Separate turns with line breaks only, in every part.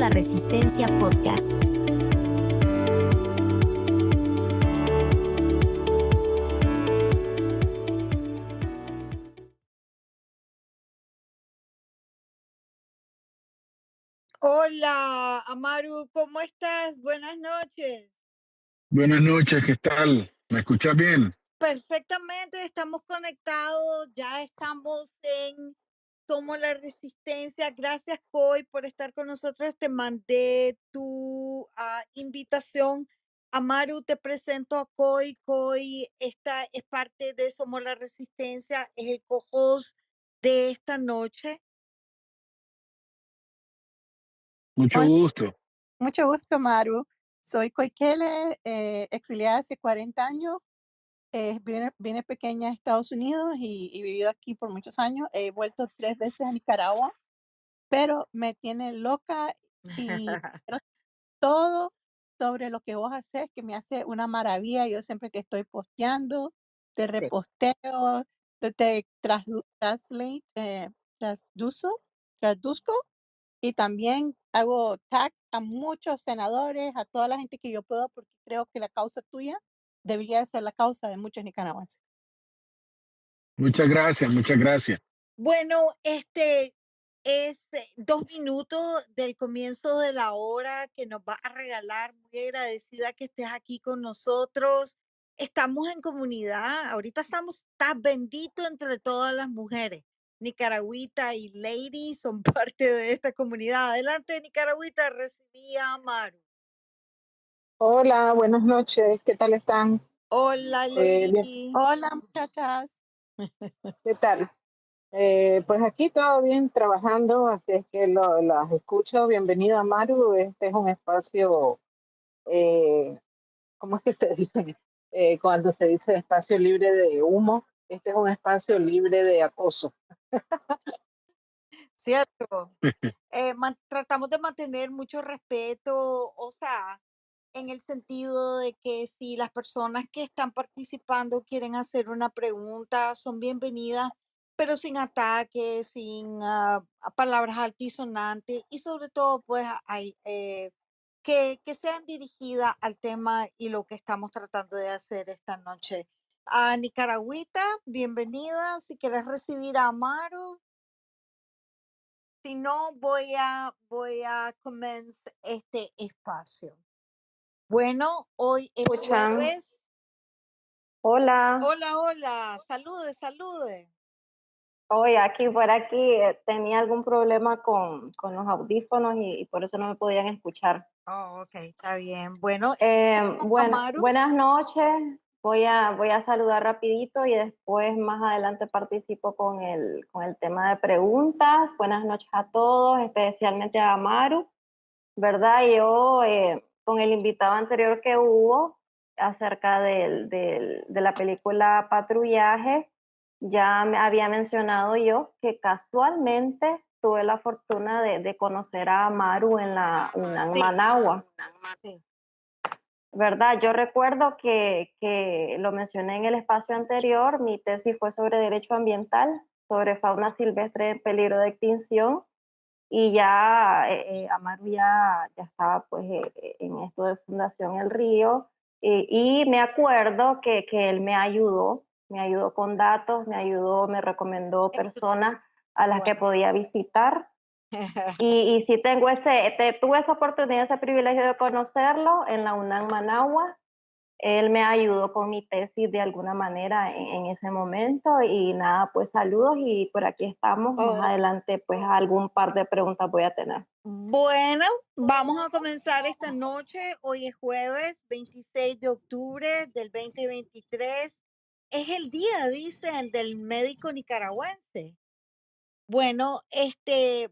la Resistencia Podcast.
Hola, Amaru, ¿cómo estás? Buenas noches.
Buenas noches, ¿qué tal? ¿Me escuchas bien?
Perfectamente, estamos conectados, ya estamos en Somos la Resistencia. Gracias, Coy, por estar con nosotros. Te mandé tu invitación. Amaru, te presento a Coy. Coy, esta es parte de Somos la Resistencia, es el co-host de esta noche.
Mucho
Hola,
gusto.
mucho gusto, Maru. Soy Koikele, exiliada hace 40 años. Vine pequeña a Estados Unidos y he vivido aquí por muchos años. He vuelto 3 veces a Nicaragua, pero me tiene loca y quiero todo sobre lo que vos haces, que me hace una maravilla. Yo siempre que estoy posteando, te
Sí.
reposteo, te translate, traduzco. Y también hago tag a muchos senadores, a toda la gente que yo puedo, porque creo que la causa tuya debería ser la causa de muchos nicaragüenses.
Muchas gracias, muchas gracias.
Bueno, es 2 minutos del comienzo de la hora que nos va a regalar. Muy agradecida que estés aquí con nosotros. Estamos en comunidad. Ahorita estás bendito entre todas las mujeres. Nicaragüita y Lady son parte de esta comunidad. Adelante, Nicaragüita, recibí a Amaru.
Hola, buenas noches, ¿qué tal están?
Hola,
Bien,
Lady.
Hola, muchachas.
¿qué tal? Pues aquí todo bien, trabajando, así es que las escucho. Bienvenido a Maru, este es un espacio, ¿cómo es que se dice? Cuando se dice espacio libre de humo, este es un espacio libre de acoso.
Cierto. Tratamos de mantener mucho respeto, o sea, en el sentido de que si las personas que están participando quieren hacer una pregunta, son bienvenidas, pero sin ataques, sin palabras altisonantes y sobre todo, pues, que sean dirigidas al tema y lo que estamos tratando de hacer esta noche. A Nicaragüita, bienvenida. Si quieres recibir a Amaro. Si no, voy a comenzar este espacio. Bueno, hoy es
Escuchan.
jueves.
Hola.
Hola, hola. Salude, salude.
Hoy aquí por aquí tenía algún problema con los audífonos y por eso no me podían escuchar.
Oh, ok, está bien. Bueno,
Bueno,
Amaru.
buenas noches. Voy a saludar rapidito y después más adelante participo con el tema de preguntas. Buenas noches a todos, especialmente a Amaru, ¿verdad? Yo con el invitado anterior que hubo acerca de la película Patrullaje, ya me había mencionado yo que casualmente tuve la fortuna de conocer a Amaru en la UNAM
Sí.
Managua.
Sí.
¿Verdad? Yo recuerdo que lo mencioné en el espacio anterior, mi tesis fue sobre derecho ambiental, sobre fauna silvestre en peligro de extinción, y ya Amaru ya estaba pues en esto de Fundación El Río, y me acuerdo que él me ayudó con datos, me recomendó personas a las que
Bueno.
podía visitar. Y sí tuve esa oportunidad, ese privilegio de conocerlo en la UNAM Managua. Él me ayudó con mi tesis de alguna manera en ese momento y nada, pues saludos y por aquí estamos.
Oh.
Más adelante pues algún par de preguntas voy a tener.
Bueno, vamos a comenzar esta noche. Hoy es jueves 26 de octubre del 2023. Es el día, dicen, del médico nicaragüense. Bueno,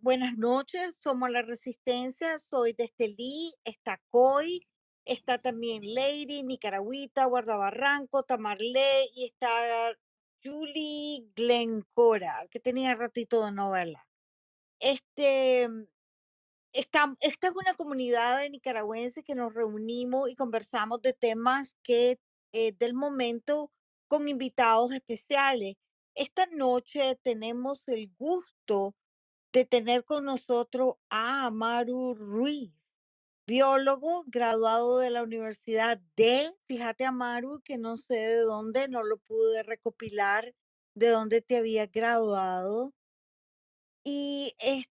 buenas noches, somos la Resistencia, soy de Estelí, está Coy, está también Lady, Nicaragüita, Guardabarranco, Tamarlé y está Julie Glencora, que tenía ratito de no verla. Esta es una comunidad de nicaragüenses que nos reunimos y conversamos de temas del momento con invitados especiales. Esta noche tenemos el gusto de tener con nosotros a Amaru Ruiz, biólogo graduado de la Universidad fíjate Amaru, que no sé de dónde, no lo pude recopilar, de dónde te había graduado. Y es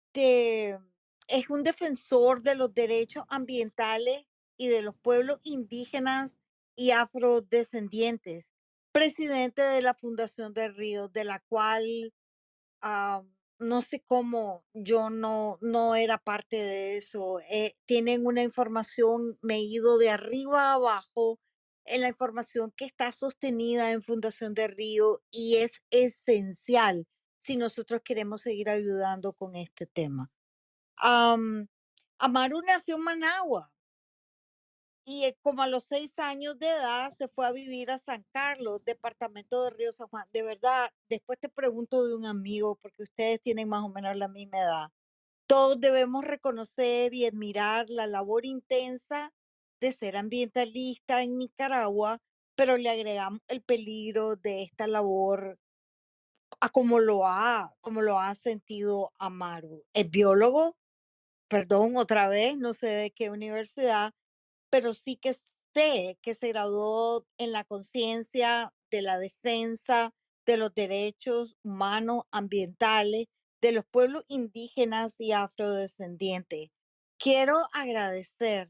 un defensor de los derechos ambientales y de los pueblos indígenas y afrodescendientes, presidente de la Fundación de Ríos, de la cual ah, no sé cómo yo no era parte de eso. Tienen una información, me he ido de arriba a abajo en la información que está sostenida en Fundación de Río y es esencial si nosotros queremos seguir ayudando con este tema. Am, Amaru nació en Managua y como a los 6 años de edad se fue a vivir a San Carlos, departamento de Río San Juan. De verdad, después te pregunto de un amigo, porque ustedes tienen más o menos la misma edad. Todos debemos reconocer y admirar la labor intensa de ser ambientalista en Nicaragua, pero le agregamos el peligro de esta labor a como lo ha sentido Amaru. Es biólogo, perdón, otra vez, no sé de qué universidad, pero sí que sé que se graduó en la conciencia de la defensa de los derechos humanos ambientales de los pueblos indígenas y afrodescendientes. Quiero agradecer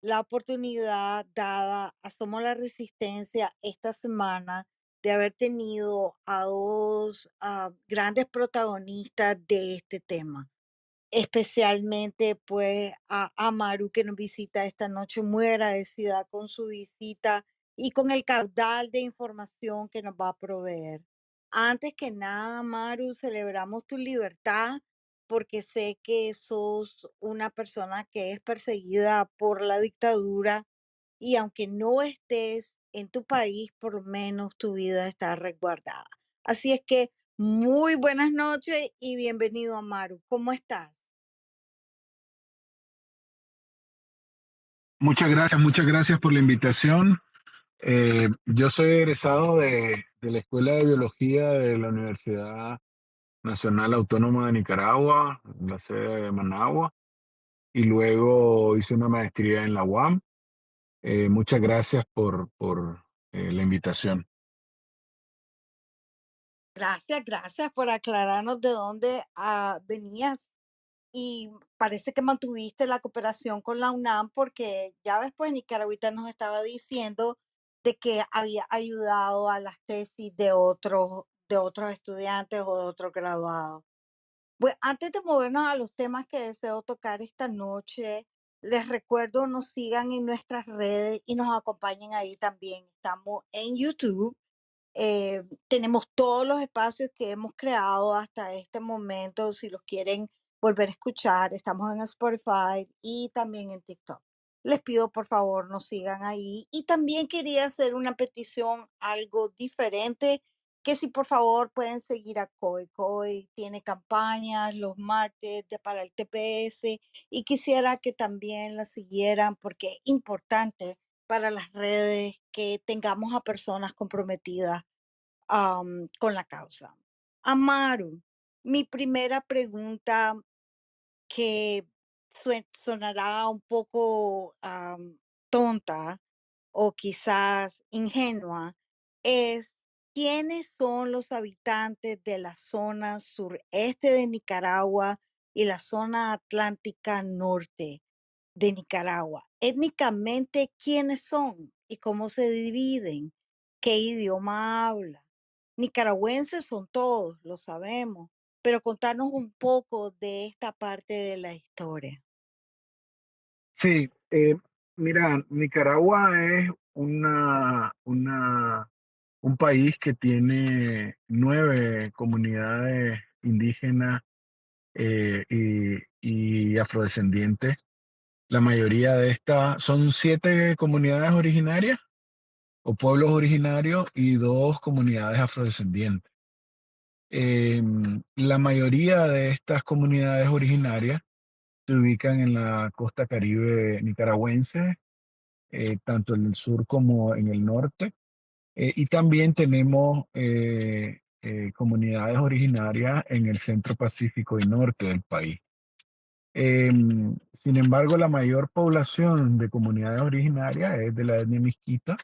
la oportunidad dada a Somos la Resistencia esta semana de haber tenido a dos grandes protagonistas de este tema, especialmente pues a Maru que nos visita esta noche, muy agradecida con su visita y con el caudal de información que nos va a proveer. Antes que nada, Maru, celebramos tu libertad porque sé que sos una persona que es perseguida por la dictadura y aunque no estés en tu país, por lo menos tu vida está resguardada. Así es que muy buenas noches y bienvenido, Amaru. ¿Cómo estás?
Muchas gracias por la invitación. Yo soy egresado de la Escuela de Biología de la Universidad Nacional Autónoma de Nicaragua, en la sede de Managua, y luego hice una maestría en la UAM. Muchas gracias por la invitación.
Gracias por aclararnos de dónde venías y parece que mantuviste la cooperación con la UNAM porque ya después Nicaragüita nos estaba diciendo de que había ayudado a las tesis de otros estudiantes o de otros graduados. Pues antes de movernos a los temas que deseo tocar esta noche, les recuerdo nos sigan en nuestras redes y nos acompañen ahí también. Estamos en YouTube. Tenemos todos los espacios que hemos creado hasta este momento. Si los quieren volver a escuchar, estamos en Spotify y también en TikTok. Les pido por favor nos sigan ahí. Y también quería hacer una petición algo diferente, que si por favor pueden seguir a COI. COI tiene campañas los martes para el TPS y quisiera que también la siguieran porque es importante para las redes que tengamos a personas comprometidas con la causa. Amaru, mi primera pregunta que sonará un poco tonta o quizás ingenua es, ¿quiénes son los habitantes de la zona sureste de Nicaragua y la zona atlántica norte de Nicaragua? Étnicamente, ¿quiénes son y cómo se dividen? ¿Qué idioma hablan? Nicaragüenses son todos, lo sabemos, pero contarnos un poco de esta parte de la historia.
Sí, mira, Nicaragua es un país que tiene 9 comunidades indígenas y afrodescendientes. La mayoría de estas son 7 comunidades originarias o pueblos originarios y 2 comunidades afrodescendientes. La mayoría de estas comunidades originarias se ubican en la costa caribe nicaragüense, tanto en el sur como en el norte. Y también tenemos comunidades originarias en el centro Pacífico y norte del país. Sin embargo, la mayor población de comunidades originarias es de la etnia Miskita,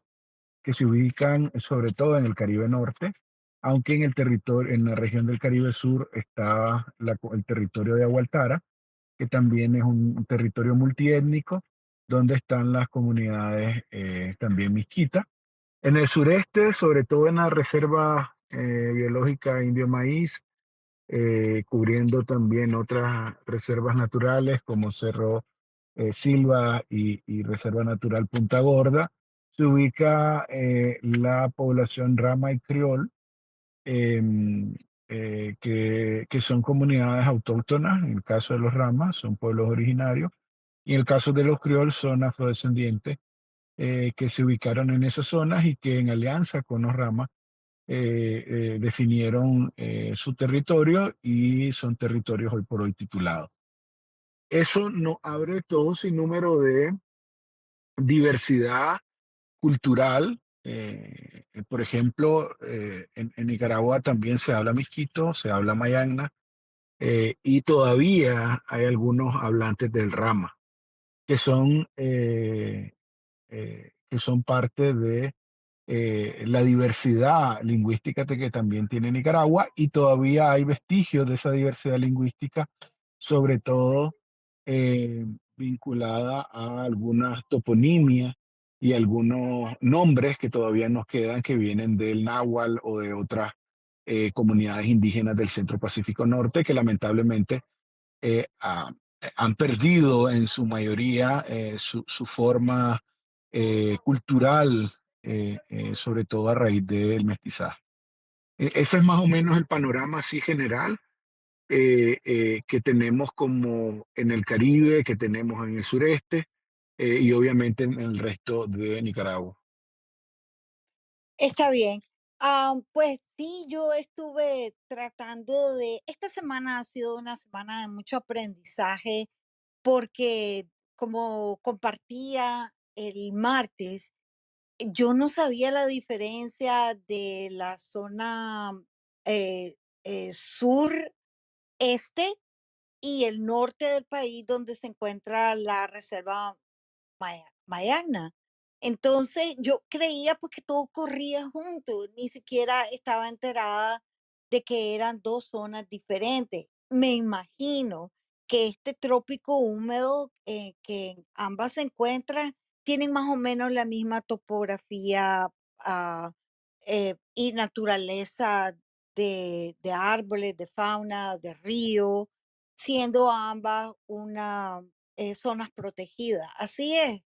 que se ubican sobre todo en el Caribe Norte, aunque en el territorio, en la región del Caribe Sur está el territorio de Agualtara, que también es un territorio multiétnico, donde están las comunidades también Miskita. En el sureste, sobre todo en la Reserva Biológica Indio Maíz, cubriendo también otras reservas naturales como Cerro Silva y Reserva Natural Punta Gorda, se ubica la población Rama y Criol, em, que son comunidades autóctonas. En el caso de los Ramas son pueblos originarios y en el caso de los Criol son afrodescendientes que se ubicaron en esas zonas y que en alianza con los Ramas definieron su territorio y son territorios hoy por hoy titulados. Eso nos abre todo sin número de diversidad cultural. Por ejemplo, en Nicaragua también se habla miskito, se habla mayagna, y todavía hay algunos hablantes del Rama, que que son parte de la diversidad lingüística que también tiene Nicaragua, y todavía hay vestigios de esa diversidad lingüística, sobre todo eh, vinculada a algunas toponimias y algunos nombres que todavía nos quedan, que vienen del náhuatl o de otras comunidades indígenas del Centro Pacífico Norte, que lamentablemente eh, ha- han perdido en su mayoría su forma cultural, sobre todo a raíz del mestizaje. Ese es más o menos el panorama así general que tenemos como en el Caribe, que tenemos en el sureste y obviamente en el resto de Nicaragua.
Está bien. Pues sí, yo estuve tratando esta semana ha sido una semana de mucho aprendizaje porque como compartía el martes, yo no sabía la diferencia de la zona eh, sur-este y el norte del país donde se encuentra la reserva Mayagna. Entonces yo creía pues que todo corría junto, ni siquiera estaba enterada de que eran dos zonas diferentes. Me imagino que este trópico húmedo que en ambas se encuentran tienen más o menos la misma topografía y naturaleza de árboles, de fauna, de río, siendo ambas una zonas protegidas. Así es.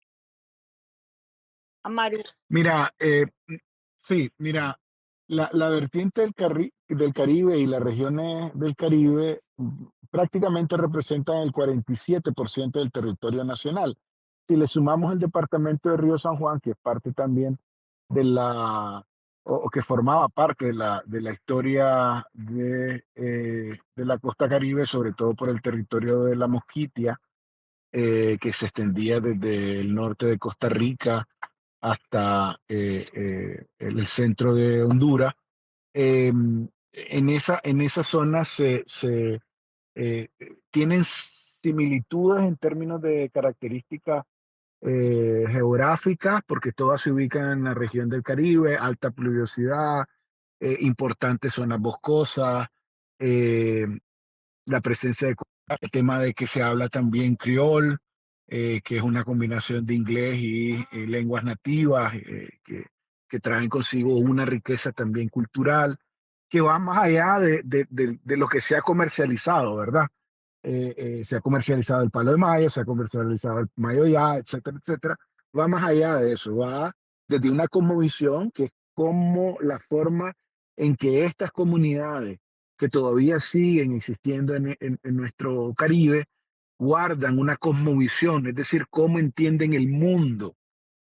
Amaru.
Mira, sí, mira, la vertiente del Caribe y las regiones del Caribe prácticamente representan el 47% del territorio nacional. Si le sumamos el departamento de Río San Juan, que es parte también de o que formaba parte de la historia de la costa Caribe, sobre todo por el territorio de la Mosquitia, que se extendía desde el norte de Costa Rica hasta el centro de Honduras. En esa zona eh, tienen similitudes en términos de características geográficas, porque todas se ubican en la región del Caribe, alta pluviosidad, importantes zonas boscosas, eh, la presencia de el tema de que se habla también criol, que es una combinación de inglés y lenguas nativas, que traen consigo una riqueza también cultural, que va más allá de lo que se ha comercializado, ¿verdad? Se ha comercializado el palo de mayo, se ha comercializado el mayo ya, etcétera, etcétera. Va más allá de eso, va desde una cosmovisión, que es como la forma en que estas comunidades que todavía siguen existiendo en nuestro Caribe, guardan una cosmovisión, es decir, cómo entienden el mundo,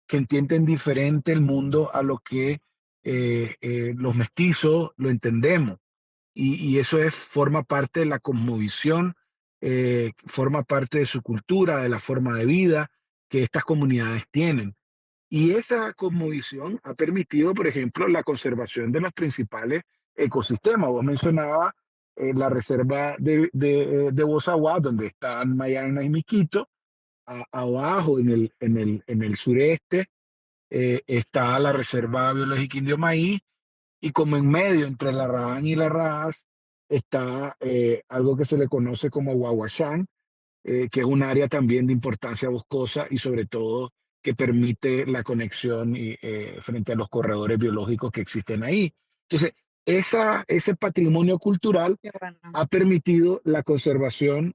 que entienden diferente el mundo a lo que los mestizos lo entendemos. Y eso forma parte de la cosmovisión, forma parte de su cultura, de la forma de vida que estas comunidades tienen. Y esa cosmovisión ha permitido, por ejemplo, la conservación de las principales ecosistemas. Vos mencionabas la reserva de Bosawá, donde están Mayana y Miquito. Abajo, en el sureste, está la Reserva Biológica Indio Maíz, y como en medio, entre la Raán y la Raas, está algo que se le conoce como Huahuachán, que es un área también de importancia boscosa y sobre todo que permite la conexión frente a los corredores biológicos que existen ahí. Entonces, ese patrimonio cultural
Qué bueno.
ha permitido la conservación,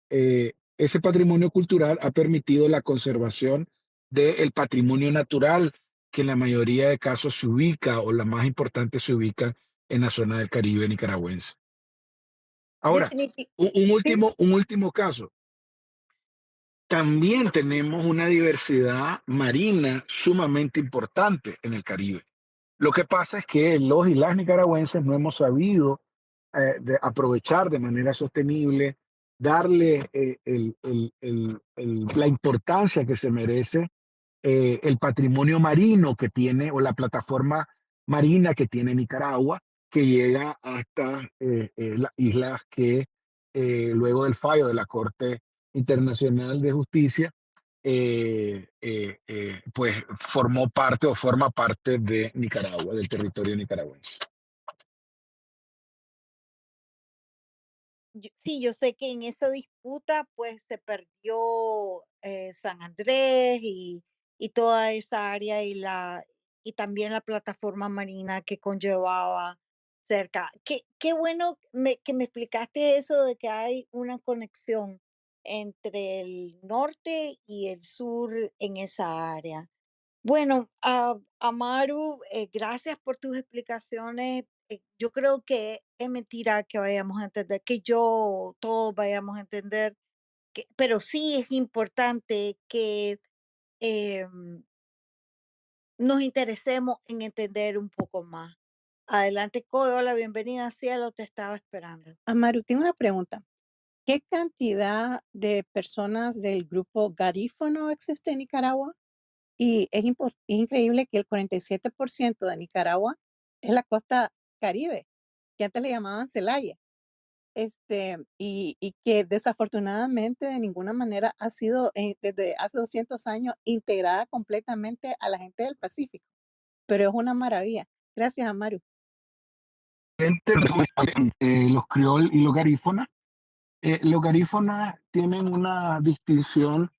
ese patrimonio cultural ha permitido la conservación del patrimonio natural, que en la mayoría de casos se ubica, o la más importante se ubica, en la zona del Caribe nicaragüense. Ahora,
Definiti- sí,
un último caso. También tenemos una diversidad marina sumamente importante en el Caribe. Lo que pasa es que los y las nicaragüenses no hemos sabido aprovechar de manera sostenible, darle la importancia que se merece el patrimonio marino que tiene, o la plataforma marina que tiene Nicaragua, que llega hasta las islas que luego del fallo de la Corte Internacional de Justicia, pues formó parte o forma parte de Nicaragua, del territorio nicaragüense.
Sí, yo sé que en esa disputa pues se perdió San Andrés y toda esa área y también la plataforma marina que conllevaba cerca. Qué bueno que me explicaste eso de que hay una conexión entre el norte y el sur en esa área. Bueno, Amaru, gracias por tus explicaciones. Yo creo que es mentira que vayamos a entender, que yo todos vayamos a entender, pero sí es importante que em, nos interesemos en entender un poco más. Adelante, Codo, la bienvenida, cielo, te estaba esperando.
Amaru, tengo una pregunta. ¿Qué cantidad de personas del grupo garífono existe en Nicaragua? Y es increíble que el 47% de Nicaragua es la costa Caribe, que antes le llamaban Celaya, y que desafortunadamente de ninguna manera ha sido desde hace 200 años integrada completamente a la gente del Pacífico. Pero es una maravilla. Gracias, Amaru.
Los criol y los garífonas. Los garífonas tienen una distinción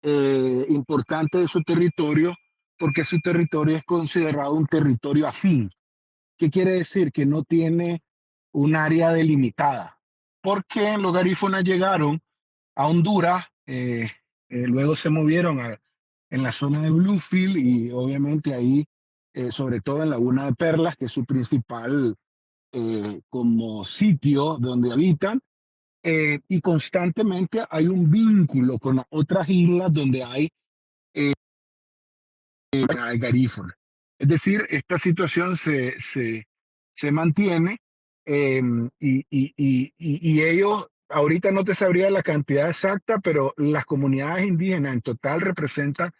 importante de su territorio, porque su territorio es considerado un territorio afín. ¿Qué quiere decir? Que no tiene un área delimitada. Porque los garífonas llegaron a Honduras, luego se movieron en la zona de Bluefield, y obviamente ahí, sobre todo en Laguna de Perlas, que es su principal como sitio donde habitan, y constantemente hay un vínculo con las otras islas donde hay garífuna. Es decir, esta situación se mantiene, y ellos, ahorita no te sabría la cantidad exacta, pero las comunidades indígenas en total representan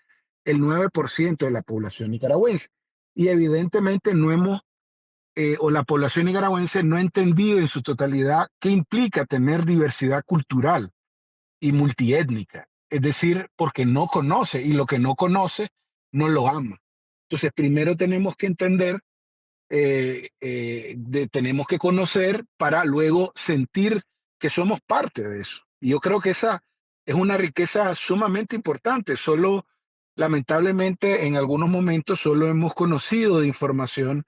el 9% de la población nicaragüense. Y evidentemente no hemos, o la población nicaragüense no ha entendido en su totalidad qué implica tener diversidad cultural y multiétnica. Es decir, porque no conoce, y lo que no conoce no lo ama. Entonces, primero tenemos que entender, tenemos que conocer para luego sentir que somos parte de eso. Y yo creo que esa es una riqueza sumamente importante. Solo, lamentablemente, en algunos momentos solo hemos conocido de información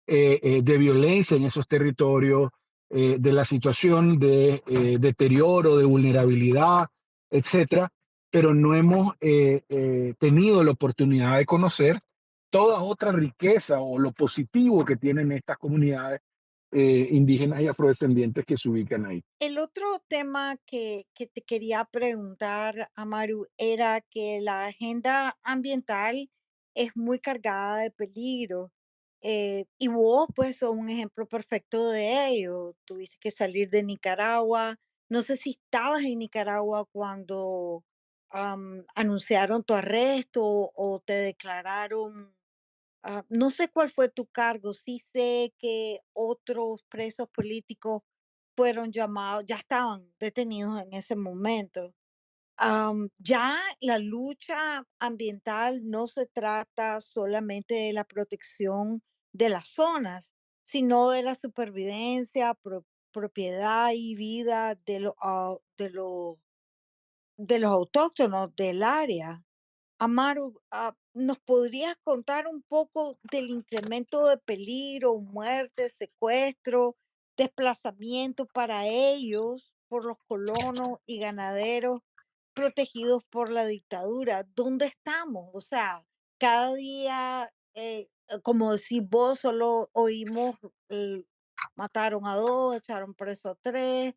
de violencia en esos territorios, de la situación de deterioro, de vulnerabilidad, etcétera, pero no hemos tenido la oportunidad de conocer toda otra riqueza o lo positivo que tienen estas comunidades indígenas y afrodescendientes que se ubican ahí.
El otro tema que te quería preguntar, Amaru, era que la agenda ambiental es muy cargada de peligro. Y vos, pues, sos un ejemplo perfecto de ello. Tuviste que salir de Nicaragua. No sé si estabas en Nicaragua cuando anunciaron tu arresto o te declararon No sé cuál fue tu cargo, sí sé que otros presos políticos fueron llamados, ya estaban detenidos en ese momento. Ya la lucha ambiental no se trata solamente de la protección de las zonas, sino de la supervivencia, propiedad y vida de los autóctonos del área. Amaru, ¿nos podrías contar un poco del incremento de peligro, muerte, secuestro, desplazamiento para ellos por los colonos y ganaderos protegidos por la dictadura? ¿Dónde estamos? O sea, cada día, como decís vos, solo oímos, eh, mataron a dos, echaron preso a tres,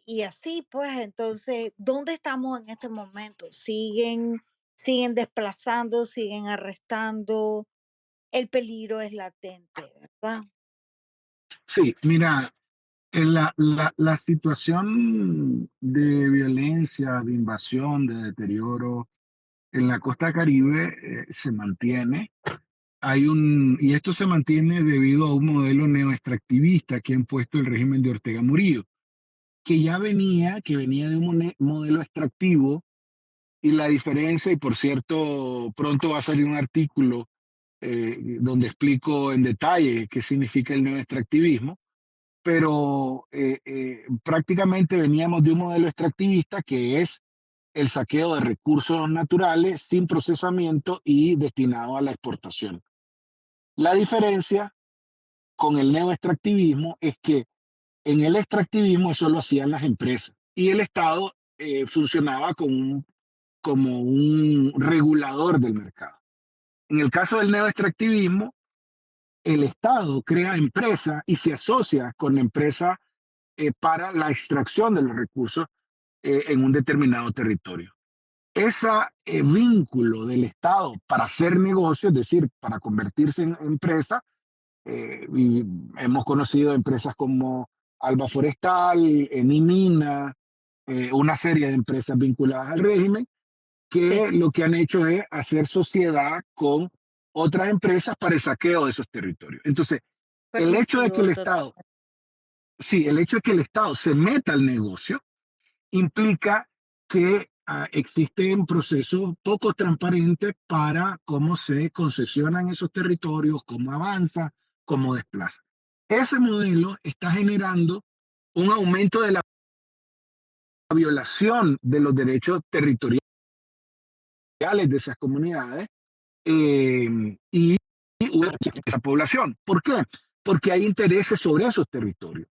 y así pues, entonces, ¿dónde estamos en este momento? Siguen desplazando, siguen arrestando, el peligro es latente, ¿verdad?
Sí, mira, la situación de violencia, de invasión, de deterioro en la costa Caribe se mantiene. Y esto se mantiene debido a un modelo neoextractivista que ha impuesto el régimen de Ortega Murillo, que venía de un modelo extractivo, y la diferencia, y por cierto, pronto va a salir un artículo donde explico en detalle qué significa el neoextractivismo, pero prácticamente veníamos de un modelo extractivista que es el saqueo de recursos naturales sin procesamiento y destinado a la exportación. La diferencia con el neoextractivismo es que en el extractivismo eso lo hacían las empresas y el Estado funcionaba como un regulador del mercado. En el caso del neoextractivismo, el Estado crea empresas y se asocia con empresas para la extracción de los recursos en un determinado territorio. Ese vínculo del Estado para hacer negocio, es decir, para convertirse en empresa, y hemos conocido empresas como Alba Forestal, Enimina, una serie de empresas vinculadas al régimen,
Sí,
que lo que han hecho es hacer sociedad con otras empresas para el saqueo de esos territorios. Entonces, el hecho de que
permisivo
el
total.
Estado, sí, el hecho de que el Estado se meta al negocio implica que existen procesos poco transparentes para cómo se concesionan esos territorios, cómo avanza, cómo desplaza. Ese modelo está generando un aumento de la violación de los derechos territoriales de esas comunidades y esa población. ¿Por qué? Porque hay intereses sobre esos territorios.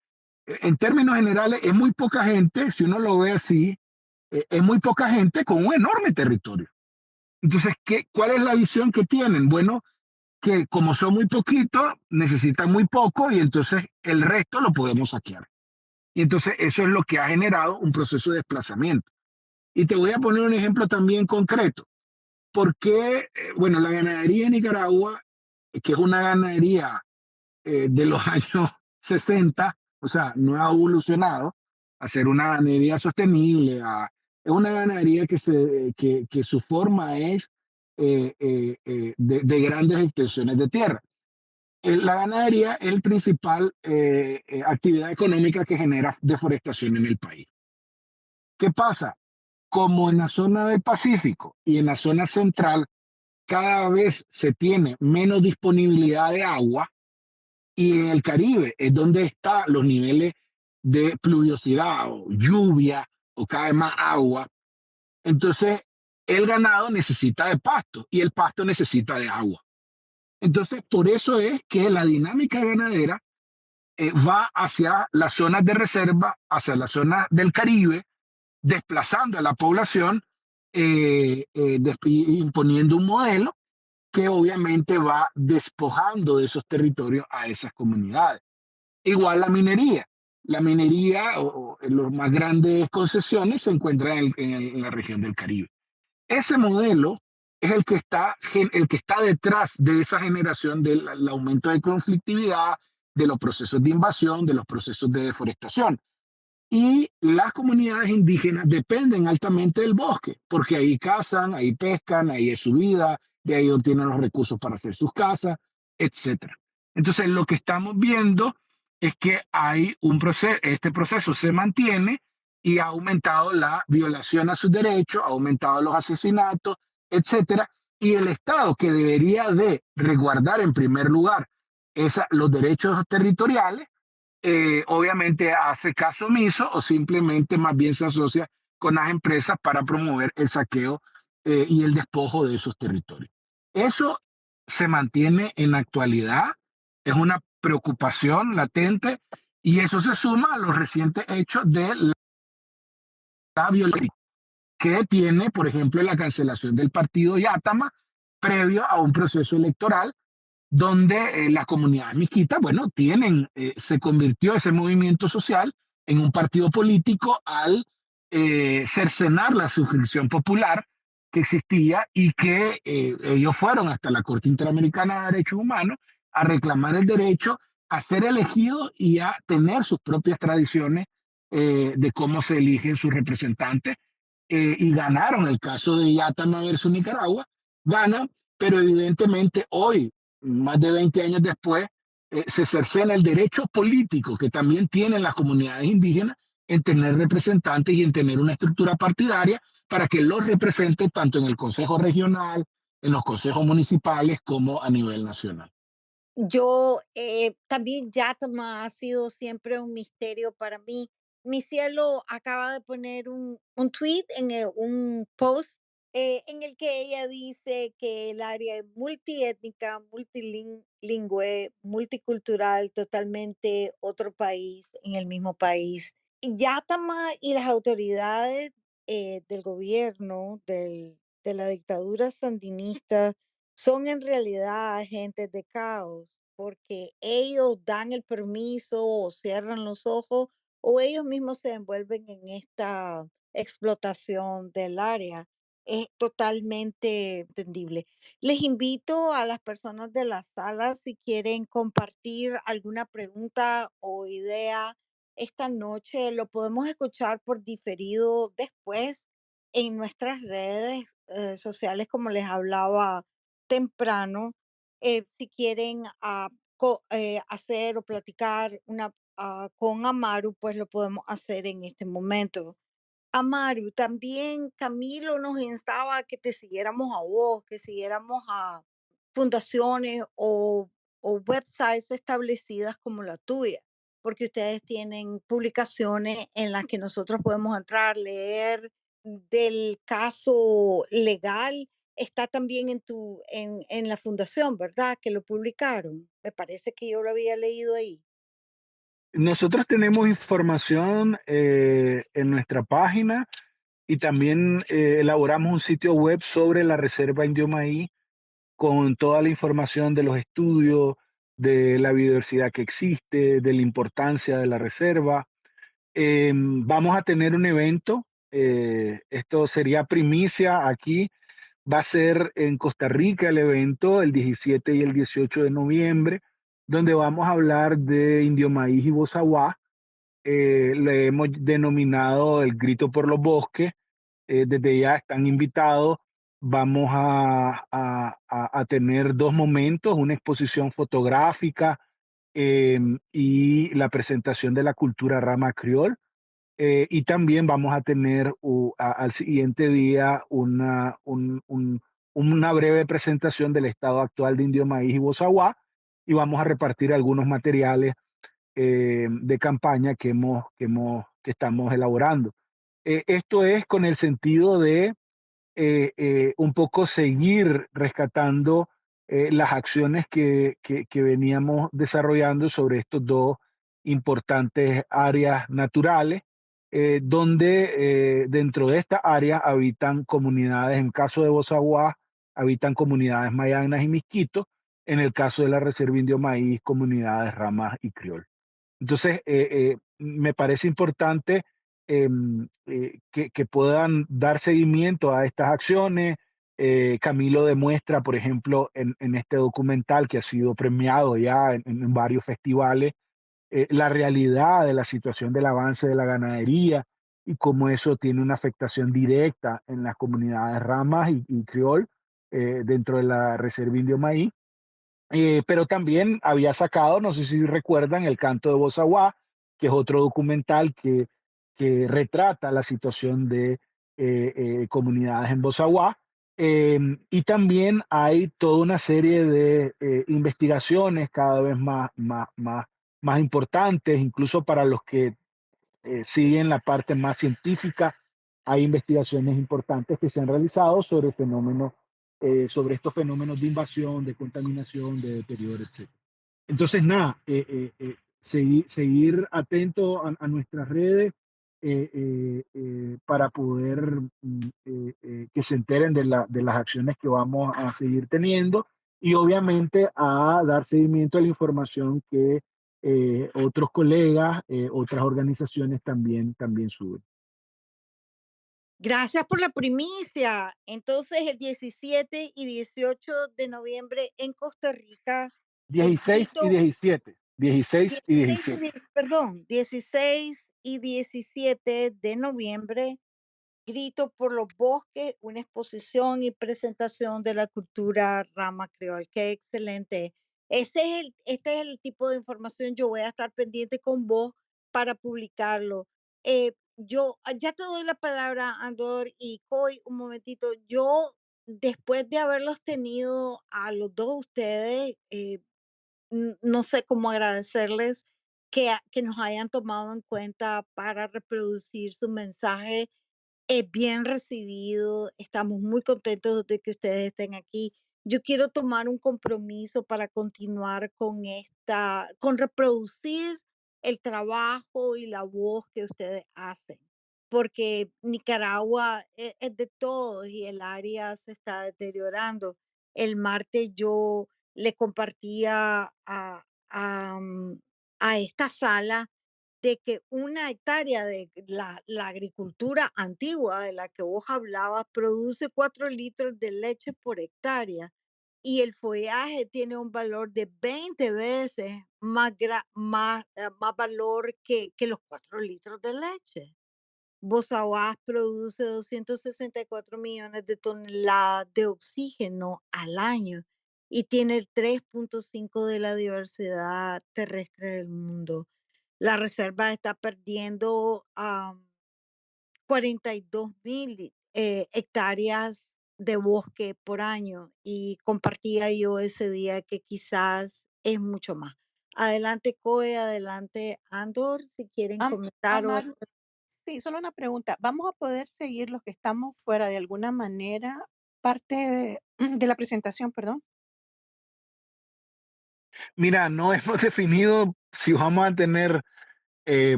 En términos generales, es muy poca gente, si uno lo ve así, es muy poca gente con un enorme territorio. Entonces, ¿cuál es la visión que tienen? Bueno, que como son muy poquitos, necesitan muy poco y entonces el resto lo podemos saquear. Y entonces eso es lo que ha generado un proceso de desplazamiento. Y te voy a poner un ejemplo también concreto. ¿Por qué? Bueno, la ganadería en Nicaragua, que es una ganadería de los años 60, o sea, no ha evolucionado a ser una ganadería sostenible, es una ganadería que su forma es de grandes extensiones de tierra. La ganadería es el principal actividad económica que genera deforestación en el país. ¿Qué pasa? Como en la zona del Pacífico y en la zona central cada vez se tiene menos disponibilidad de agua, y en el Caribe es donde están los niveles de pluviosidad o lluvia o cae más agua. Entonces, el ganado necesita de pasto y el pasto necesita de agua. Entonces, por eso es que la dinámica ganadera va hacia las zonas de reserva, hacia las zonas del Caribe, desplazando a la población, imponiendo un modelo que obviamente va despojando de esos territorios a esas comunidades. Igual la minería. La minería o las más grandes concesiones se encuentran en la región del Caribe. Ese modelo es el que está detrás de esa generación del aumento de conflictividad, de los procesos de invasión, de los procesos de deforestación. Y las comunidades indígenas dependen altamente del bosque, porque ahí cazan, ahí pescan, ahí es su vida, de ahí obtienen los recursos para hacer sus casas, etcétera. Entonces, lo que estamos viendo es que hay un proceso, este proceso se mantiene y ha aumentado la violación a sus derechos, ha aumentado los asesinatos, etcétera, y el Estado, que debería de resguardar en primer lugar los derechos territoriales, obviamente hace caso omiso o simplemente más bien se asocia con las empresas para promover el saqueo y el despojo de esos territorios. Eso se mantiene en la actualidad, es una preocupación latente y eso se suma a los recientes hechos de la violencia que tiene, por ejemplo, la cancelación del partido Yátama previo a un proceso electoral donde la comunidad miskita, bueno, se convirtió ese movimiento social en un partido político al cercenar la suscripción popular que existía y que ellos fueron hasta la Corte Interamericana de Derechos Humanos a reclamar el derecho a ser elegidos y a tener sus propias tradiciones de cómo se eligen sus representantes y ganaron el caso de Yatama versus Nicaragua, ganan, pero evidentemente hoy, más de 20 años después, se cercena el derecho político que también tienen las comunidades indígenas en tener representantes y en tener una estructura partidaria para que los represente tanto en el Consejo Regional, en los consejos municipales, como a nivel nacional.
Yo también Yatama ha sido siempre un misterio para mí. Mi cielo acaba de poner un tweet un post en el que ella dice que el área es multiétnica, multilingüe, multicultural, totalmente otro país en el mismo país. Yatama y las autoridades del gobierno, de la dictadura sandinista, son en realidad agentes de caos, porque ellos dan el permiso o cierran los ojos o ellos mismos se envuelven en esta explotación del área. Es totalmente entendible. Les invito a las personas de la sala si quieren compartir alguna pregunta o idea esta noche. Lo podemos escuchar por diferido después en nuestras redes sociales, como les hablaba temprano. Si quieren hacer o platicar con Amaru, pues lo podemos hacer en este momento. Amaru, también Camilo nos instaba a que te siguiéramos a vos, que siguiéramos a fundaciones o websites establecidas como la tuya, porque ustedes tienen publicaciones en las que nosotros podemos entrar, leer del caso legal. Está también en la fundación, ¿verdad? Que lo publicaron. Me parece que yo lo había leído ahí.
Nosotros tenemos información en nuestra página y también elaboramos un sitio web sobre la Reserva Indio Maíz con toda la información de los estudios, de la biodiversidad que existe, de la importancia de la reserva. Vamos a tener un evento, esto sería primicia aquí, va a ser en Costa Rica el evento el 17 y el 18 de noviembre, donde vamos a hablar de Indio Maíz y Bozaguá. Le hemos denominado el grito por los bosques. Desde ya están invitados. Vamos a tener dos momentos, una exposición fotográfica y la presentación de la cultura rama criol. Y también vamos a tener al siguiente día una breve presentación del estado actual de Indio Maíz y Bozaguá y vamos a repartir algunos materiales de campaña que estamos elaborando. Esto es con el sentido de un poco seguir rescatando las acciones que veníamos desarrollando sobre estos dos importantes áreas naturales, donde dentro de estas áreas habitan comunidades, en caso de Bozaguá, habitan comunidades mayanas y misquitos, en el caso de la Reserva Indio Maíz, comunidades ramas y criol. Entonces, me parece importante que puedan dar seguimiento a estas acciones. Camilo demuestra, por ejemplo, en este documental que ha sido premiado ya en varios festivales, la realidad de la situación del avance de la ganadería y cómo eso tiene una afectación directa en las comunidades ramas y criol, dentro de la Reserva Indio Maí. Pero también había sacado, no sé si recuerdan, El Canto de Bozaguá, que es otro documental que retrata la situación de comunidades en Bozaguá. Y también hay toda una serie de investigaciones cada vez más importantes, incluso para los que siguen la parte más científica. Hay investigaciones importantes que se han realizado sobre fenómenos, sobre estos fenómenos de invasión, de contaminación, de deterioro, etcétera. Entonces, nada, seguir atento a nuestras redes para poder que se enteren de las acciones que vamos a seguir teniendo y obviamente a dar seguimiento a la información que otros colegas, otras organizaciones también suben.
Gracias por la primicia. Entonces, el 17 y 18 de noviembre en Costa Rica, el
16 y
grito
17. 16 y
16 y
17.
10, perdón, 16 y 17 de noviembre, Grito por los Bosques, una exposición y presentación de la cultura rama creol. Qué excelente. Este es el tipo de información. Yo voy a estar pendiente con vos para publicarlo. Ya te doy la palabra, Andor y Coy, un momentito. Yo, después de haberlos tenido a los dos ustedes, no sé cómo agradecerles que nos hayan tomado en cuenta para reproducir su mensaje. Es bien recibido, estamos muy contentos de que ustedes estén aquí. Yo quiero tomar un compromiso para continuar con reproducir el trabajo y la voz que ustedes hacen, porque Nicaragua es de todos y el área se está deteriorando. El martes yo le compartía a esta sala de que una hectárea de la agricultura antigua de la que vos hablabas produce 4 litros de leche por hectárea y el follaje tiene un valor de 20 veces más valor que los 4 litros de leche. Bozaguas produce 264 millones de toneladas de oxígeno al año y tiene el 3,5 de la diversidad terrestre del mundo. La reserva está perdiendo 42,000 hectáreas de bosque por año y compartía yo ese día que quizás es mucho más. Adelante, Coe, adelante, Andor, si quieren comentar o...
Amaru, sí, solo una pregunta. ¿Vamos a poder seguir los que estamos fuera de alguna manera parte de la presentación, perdón?
Mira, no hemos definido si vamos a tener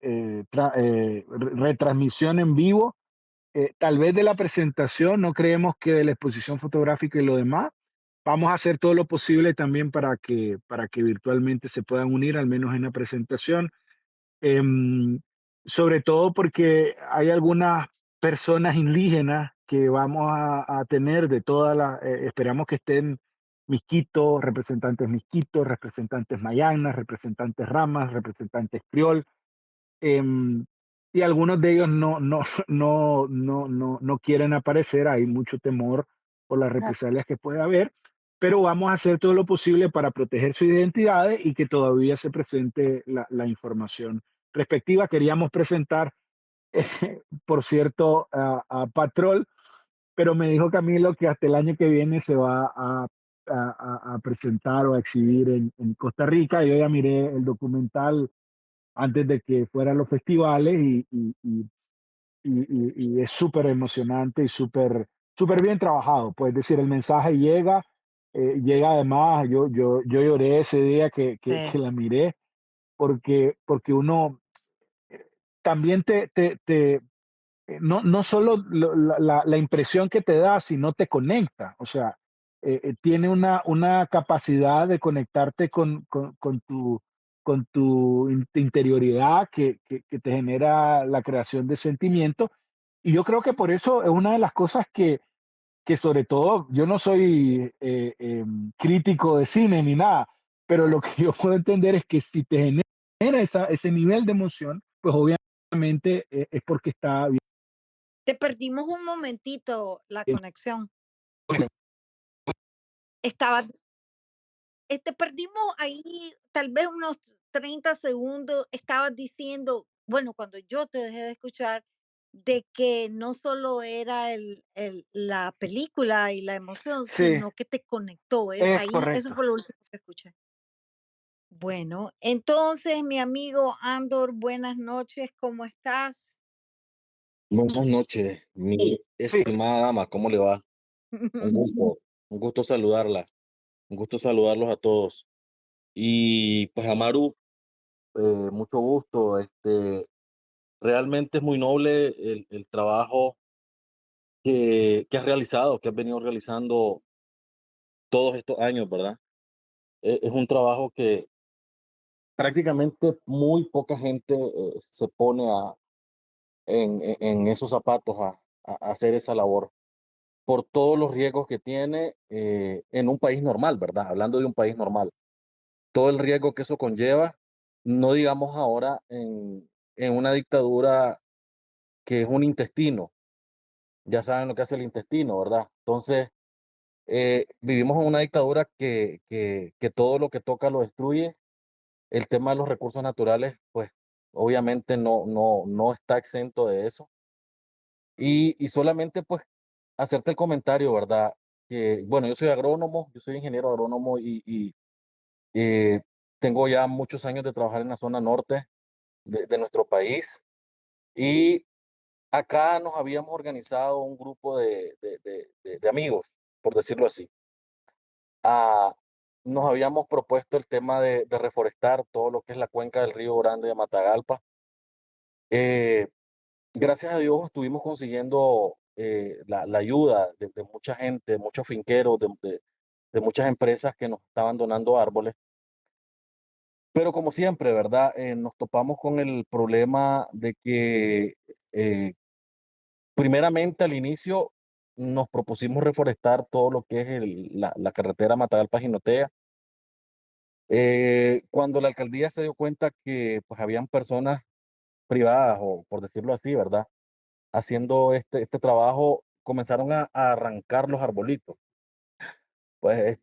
retransmisión en vivo, tal vez de la presentación, no creemos que de la exposición fotográfica y lo demás. Vamos a hacer todo lo posible también para que virtualmente se puedan unir, al menos en la presentación. Em, Sobre todo porque hay algunas personas indígenas que vamos a tener de todas las, esperamos que estén misquitos, representantes mayanas, representantes ramas, representantes criol, em, y algunos de ellos no quieren aparecer, hay mucho temor por las
Ah,
represalias que puede haber, pero vamos a hacer todo lo posible para proteger sus identidades y que todavía se presente la información respectiva. Queríamos presentar, por cierto, a Patrol, pero me dijo Camilo que hasta el año que viene se va a presentar o a exhibir en Costa Rica. Yo ya miré el documental antes de que fueran los festivales y es súper emocionante y súper bien trabajado. Pues es decir, el mensaje llega además, yo lloré ese día que la miré, porque uno también no solo la impresión que te da, sino te conecta. O sea, tiene una capacidad de conectarte con tu interioridad que te genera la creación de sentimientos. Y yo creo que por eso es una de las cosas que sobre todo, yo no soy crítico de cine ni nada, pero lo que yo puedo entender es que si te genera ese nivel de emoción, pues obviamente es porque está bien
Te perdimos un momentito la conexión. Estaba, te perdimos ahí tal vez unos 30 segundos. Estabas diciendo, bueno, cuando yo te dejé de escuchar, de que no solo era la película y la emoción,
Sí,
sino que te conectó.
es
Ahí, eso
correcto.
fue lo último que escuché. Bueno, entonces, mi amigo Andor, buenas noches, ¿cómo estás?
Buenas noches, mi
Sí,
estimada dama, ¿cómo le va? Un gusto saludarla, un gusto saludarlos a todos. Y pues Amaru, mucho gusto. Realmente es muy noble el trabajo que has realizado, que has venido realizando todos estos años, ¿verdad? Es un trabajo que prácticamente muy poca gente se pone en esos zapatos a hacer esa labor, por todos los riesgos que tiene en un país normal, ¿verdad? Hablando de un país normal, todo el riesgo que eso conlleva, no digamos ahora en una dictadura que es un intestino, ya saben lo que hace el intestino, ¿verdad? Entonces, vivimos en una dictadura que todo lo que toca lo destruye. El tema de los recursos naturales, pues obviamente no está exento de eso. Y solamente pues hacerte el comentario, ¿verdad? Que, bueno, yo soy agrónomo, yo soy ingeniero agrónomo y eh, tengo ya muchos años de trabajar en la zona norte de nuestro país. Y acá nos habíamos organizado un grupo de amigos, por decirlo así. Ah, nos habíamos propuesto el tema de reforestar todo lo que es la cuenca del Río Grande de Matagalpa. Eh, Gracias a Dios estuvimos consiguiendo la ayuda de mucha gente, de muchos finqueros, de muchas empresas que nos estaban donando árboles. Pero como siempre, ¿verdad? Nos topamos con el problema de que eh, primeramente al inicio nos propusimos reforestar todo lo que es la carretera Matagalpa-Jinotea. Cuando la alcaldía se dio cuenta que pues habían personas privadas, o por decirlo así, ¿verdad? Haciendo este trabajo, comenzaron a arrancar los arbolitos. Pues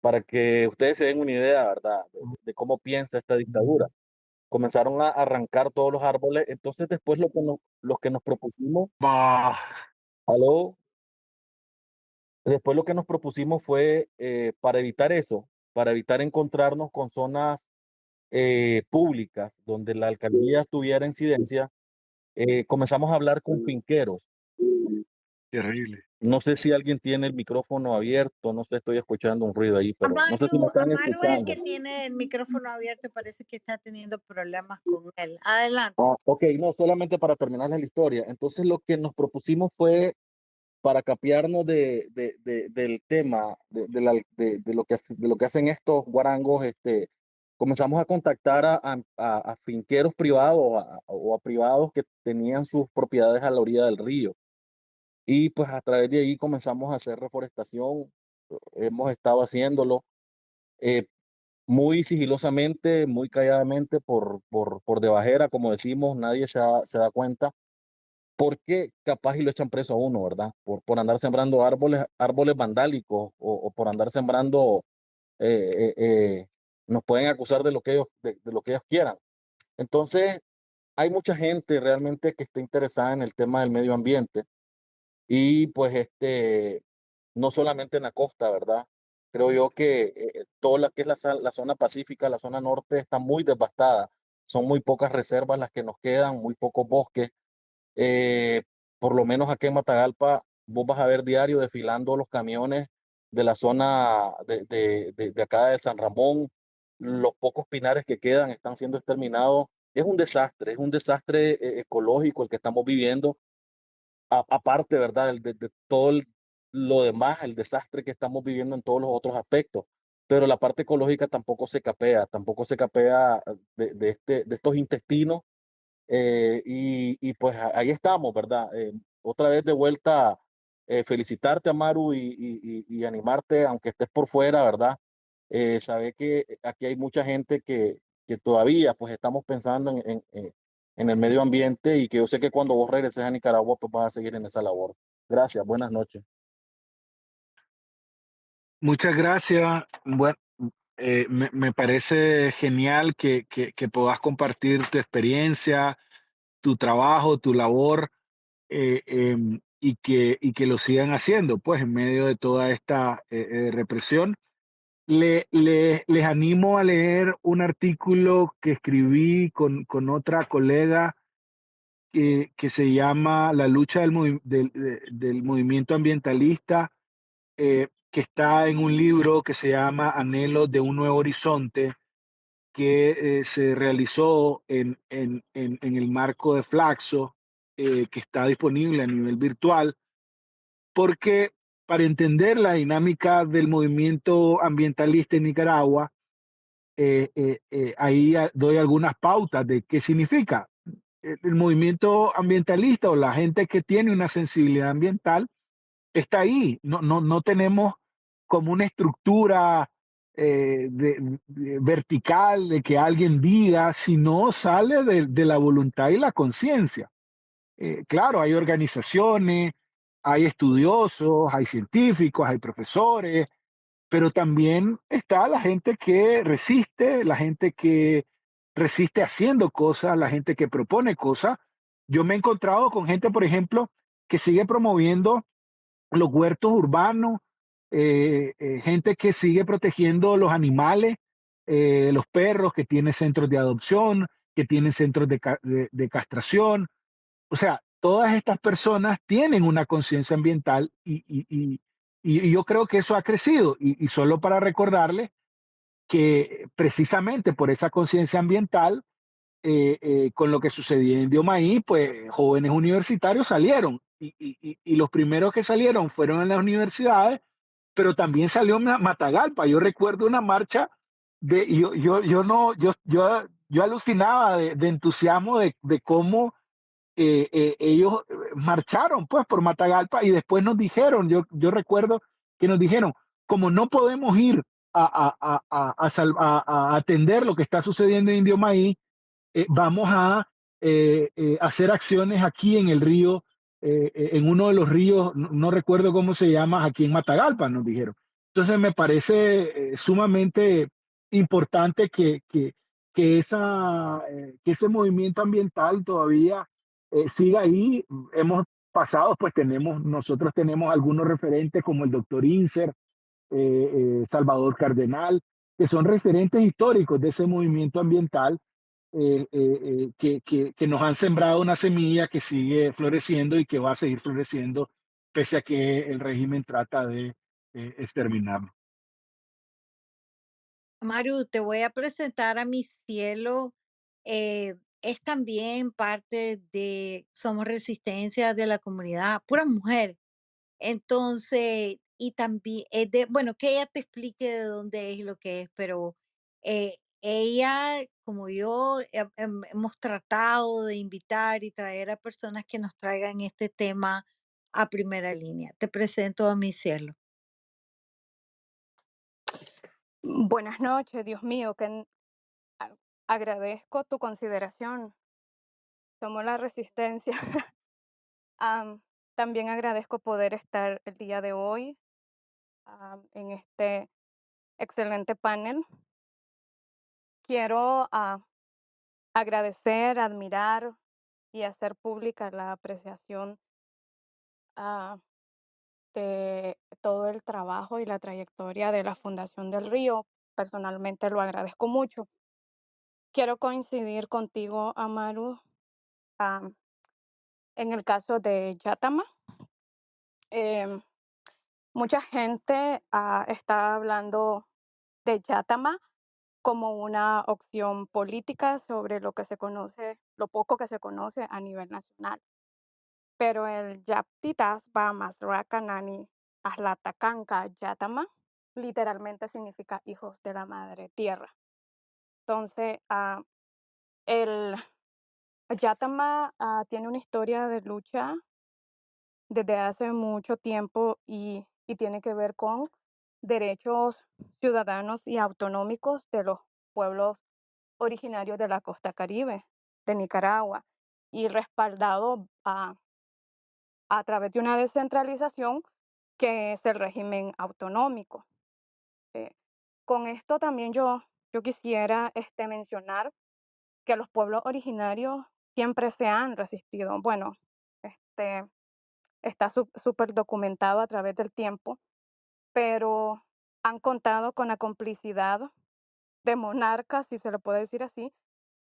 para que ustedes se den una idea, ¿verdad? De cómo piensa esta dictadura. Comenzaron a arrancar todos los árboles. Entonces después lo que nos propusimos,
Bah,
aló, después lo que nos propusimos fue para evitar eso, para evitar encontrarnos con zonas públicas donde la alcaldía tuviera incidencia, comenzamos a hablar con finqueros.
terrible.
No sé si alguien tiene el micrófono abierto, no sé, estoy escuchando un ruido ahí, pero no sé si me están
Amaro es el
escuchando.
que tiene el micrófono abierto, parece que está teniendo problemas con él. Adelante.
Ok, no, solamente para terminarles la historia. Entonces lo que nos propusimos fue para capearnos del tema, de lo que hacen estos guarangos, comenzamos a contactar a finqueros privados o a privados que tenían sus propiedades a la orilla del río. Y pues a través de ahí comenzamos a hacer reforestación. Hemos estado haciéndolo eh, muy sigilosamente, muy calladamente, por debajera, como decimos, nadie se da cuenta, porque capaz y lo echan preso a uno, ¿verdad? Por andar sembrando árboles vandálicos o por andar sembrando, eh, eh, eh, nos pueden acusar de lo que de lo que ellos quieran. Entonces, hay mucha gente realmente que está interesada en el tema del medio ambiente y pues no solamente en la costa, ¿verdad? Creo yo que toda la que es la zona pacífica, la zona norte está muy devastada. Son muy pocas reservas las que nos quedan, muy pocos bosques. Eh, por lo menos aquí en Matagalpa, vos vas a ver diario desfilando los camiones de la zona de acá de San Ramón. Los pocos pinares que quedan están siendo exterminados. Es un desastre ecológico el que estamos viviendo. Aparte, ¿verdad? De todo lo demás, el desastre que estamos viviendo en todos los otros aspectos. Pero la parte ecológica tampoco se capea de estos intestinos y pues ahí estamos, ¿verdad? Otra vez de vuelta, felicitarte, Amaru, y animarte, aunque estés por fuera, ¿verdad? Saber que aquí hay mucha gente que todavía pues estamos pensando en el medio ambiente y que yo sé que cuando vos regreses a Nicaragua, pues vas a seguir en esa labor. Gracias, buenas noches.
Muchas gracias. Bueno, me parece genial que puedas compartir tu experiencia, tu trabajo, tu labor, y que lo sigan haciendo, pues, en medio de toda esta represión. Les animo a leer un artículo que escribí con otra colega que se llama La lucha del movimiento ambientalista, que está en un libro que se llama Anhelos de un nuevo horizonte, que se realizó en el marco de Flaxo, que está disponible a nivel virtual, porque para entender la dinámica del movimiento ambientalista en Nicaragua, ahí doy algunas pautas de qué significa. El movimiento ambientalista o la gente que tiene una sensibilidad ambiental está ahí. No tenemos como una estructura vertical de que alguien diga, sino sale de la voluntad y la conciencia. Claro, hay organizaciones, hay estudiosos, hay científicos, hay profesores, pero también está la gente que resiste, la gente que resiste haciendo cosas, la gente que propone cosas. Yo me he encontrado con gente, por ejemplo, que sigue promoviendo los huertos urbanos, gente que sigue protegiendo los animales, los perros, que tienen centros de adopción, que tienen centros de castración. O sea, todas estas personas tienen una conciencia ambiental y yo creo que eso ha crecido. Y solo para recordarles que precisamente por esa conciencia ambiental, con lo que sucedía en Diomaí, pues jóvenes universitarios salieron y los primeros que salieron fueron en las universidades, pero también salió Matagalpa. Yo recuerdo una marcha yo no, yo alucinaba de entusiasmo de cómo ellos marcharon pues por Matagalpa y después nos dijeron, yo recuerdo que nos dijeron, como no podemos ir a atender lo que está sucediendo en Indio Maíz, vamos a hacer acciones aquí en el río, en uno de los ríos, no recuerdo cómo se llama, aquí en Matagalpa, nos dijeron. Entonces me parece sumamente importante que ese movimiento ambiental todavía siga ahí. Hemos pasado, pues nosotros tenemos algunos referentes como el doctor Inser, Salvador Cardenal, que son referentes históricos de ese movimiento ambiental, que nos han sembrado una semilla que sigue floreciendo y que va a seguir floreciendo pese a que el régimen trata de exterminarlo.
Maru, te voy a presentar a mi cielo. Es también parte de Somos Resistencia de la comunidad, pura mujer. Entonces, y también es bueno, que ella te explique de dónde es y lo que es, pero ella, como yo, hemos tratado de invitar y traer a personas que nos traigan este tema a primera línea. Te presento a mi cielo.
Buenas noches, Dios mío, agradezco tu consideración. Somos la resistencia. Am, También agradezco poder estar el día de hoy en este excelente panel. Quiero agradecer, admirar y hacer pública la apreciación ah, de todo el trabajo y la trayectoria de la Fundación del Río. Personalmente lo agradezco mucho. Quiero coincidir contigo, Amaru, am, en el caso de Yatama. Em, Mucha gente está hablando de Yatama como una opción política sobre lo que se conoce, lo poco que se conoce a nivel nacional. Pero el Yaptitas Masrakanani Aslatakanka Yatama literalmente significa hijos de la madre tierra. Entonces, el Yatama tiene una historia de lucha desde hace mucho tiempo y tiene que ver con derechos ciudadanos y autonómicos de los pueblos originarios de la costa Caribe de Nicaragua. y respaldado a través de una descentralización que es el régimen autonómico. Eh, con esto también yo quisiera mencionar que los pueblos originarios siempre se han resistido. Bueno, este, está súper documentado a través del tiempo, pero han contado con la complicidad de monarcas, si se le puede decir así,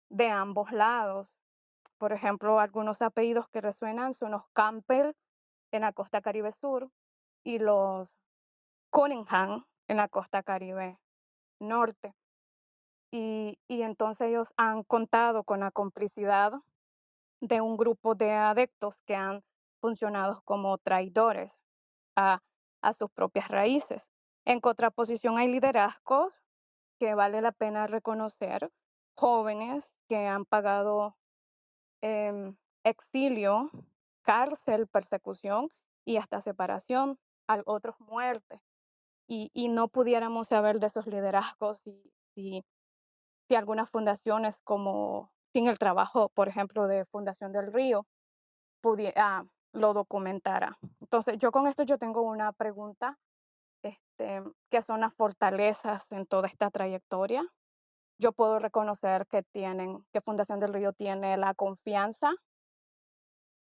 de ambos lados. Por ejemplo, algunos apellidos que resuenan son los Campbell en la costa Caribe Sur y los Cunningham en la costa Caribe Norte. Y entonces ellos han contado con la complicidad de un grupo de adeptos que han funcionado como traidores a, a sus propias raíces. En contraposición hay liderazgos que vale la pena reconocer, jóvenes que han pagado exilio, cárcel, persecución y hasta separación, otros muertes. Y no pudiéramos saber de esos liderazgos si algunas fundaciones como sin el trabajo, por ejemplo, de Fundación del Río, lo documentara. Entonces, yo con esto yo tengo una pregunta, ¿qué son las fortalezas en toda esta trayectoria? Yo puedo reconocer que Fundación del Río tiene la confianza,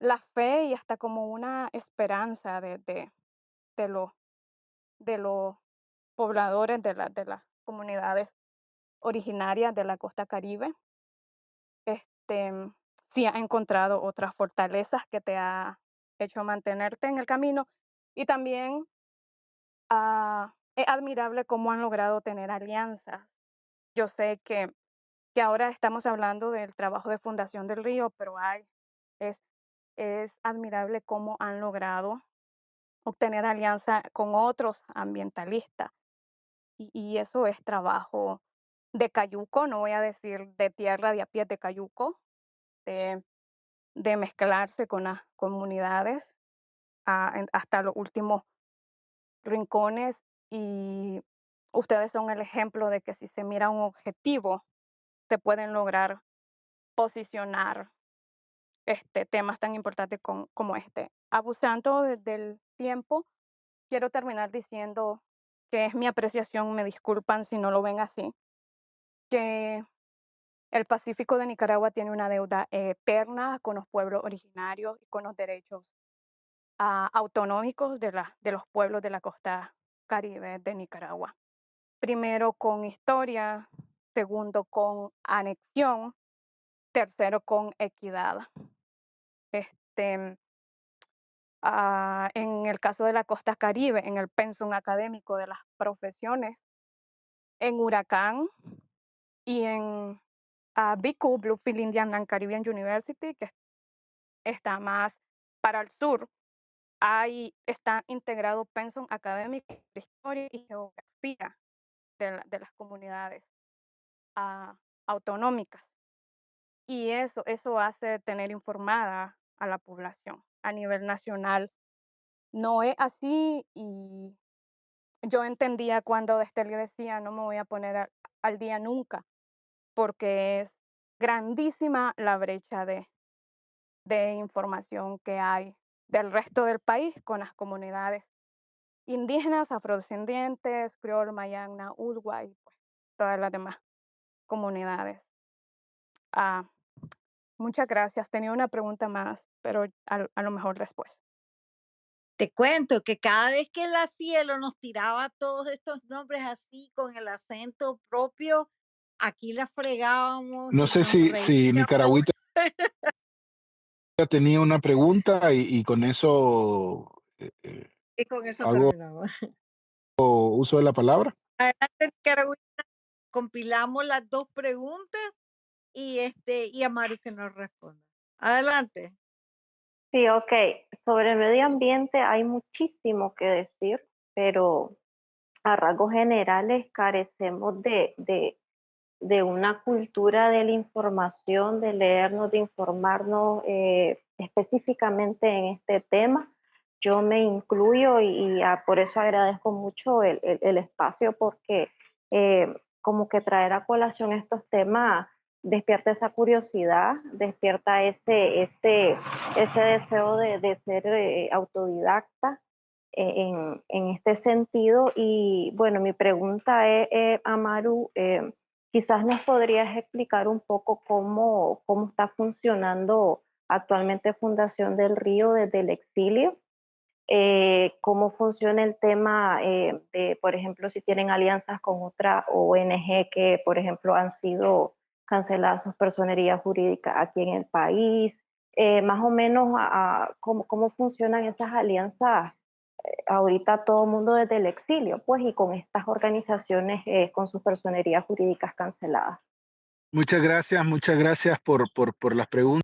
la fe y hasta como una esperanza de los de los pobladores de las comunidades originarias de la costa Caribe. Este, si has encontrado otras fortalezas que te ha hecho mantenerte en el camino y también es admirable cómo han logrado tener alianzas. Yo sé que ahora estamos hablando del trabajo de Fundación del Río, pero es, es admirable cómo han logrado obtener alianza con otros ambientalistas. Y eso es trabajo de cayuco, no voy a decir de tierra de a pie de cayuco, de, de mezclarse con las comunidades hasta los últimos rincones. Y ustedes son el ejemplo de que si se mira un objetivo, se pueden lograr posicionar temas tan importantes como este. Abusando del tiempo, quiero terminar diciendo que es mi apreciación, me disculpan si no lo ven así, que el Pacífico de Nicaragua tiene una deuda eterna con los pueblos originarios y con los derechos autonómicos de los pueblos de la costa Caribe de Nicaragua. Primero con historia, segundo con anexión, tercero con equidad. En el caso de la costa Caribe, en el pensum académico de las profesiones, en Huracán y en BQ, Bluefield Indian and Caribbean University, que está más para el sur, está integrado pensum académico de historia y geografía de las comunidades autonómicas. Y eso hace tener informada a la población. A nivel nacional no es así y yo entendía cuando Destelli decía no me voy a poner al día nunca, porque es grandísima la brecha de información que hay del resto del país con las comunidades indígenas, afrodescendientes, criol, mayagna, ulgua y pues, todas las demás comunidades. Muchas gracias. Tenía una pregunta más, pero a lo mejor después.
Te cuento que cada vez que la Cielo nos tiraba todos estos nombres así con el acento propio, aquí la fregábamos
No
y
sé
nos
si
reíamos.
Nicaragüita tenía una pregunta y con eso
Y con eso
hago
terminamos.
uso de la palabra.
Adelante, Nicaragüita, compilamos las dos preguntas y a Mario que nos responda. Adelante.
Sí, ok. Sobre el medio ambiente hay muchísimo que decir, pero a rasgos generales carecemos de una cultura de la información, de leernos, de informarnos específicamente en este tema. Yo me incluyo y por eso agradezco mucho el espacio porque como que traer a colación estos temas despierta esa curiosidad, despierta ese deseo de ser autodidacta en este sentido. Y bueno, mi pregunta es, Amaru, quizás nos podrías explicar un poco cómo está funcionando actualmente Fundación del Río desde el exilio, cómo funciona el tema de, por ejemplo, si tienen alianzas con otra ONG que, por ejemplo, han sido canceladas sus personerías jurídicas aquí en el país, más o menos cómo funcionan esas alianzas ahorita todo el mundo desde el exilio, pues, y con estas organizaciones con sus personerías jurídicas canceladas.
Muchas gracias por las preguntas.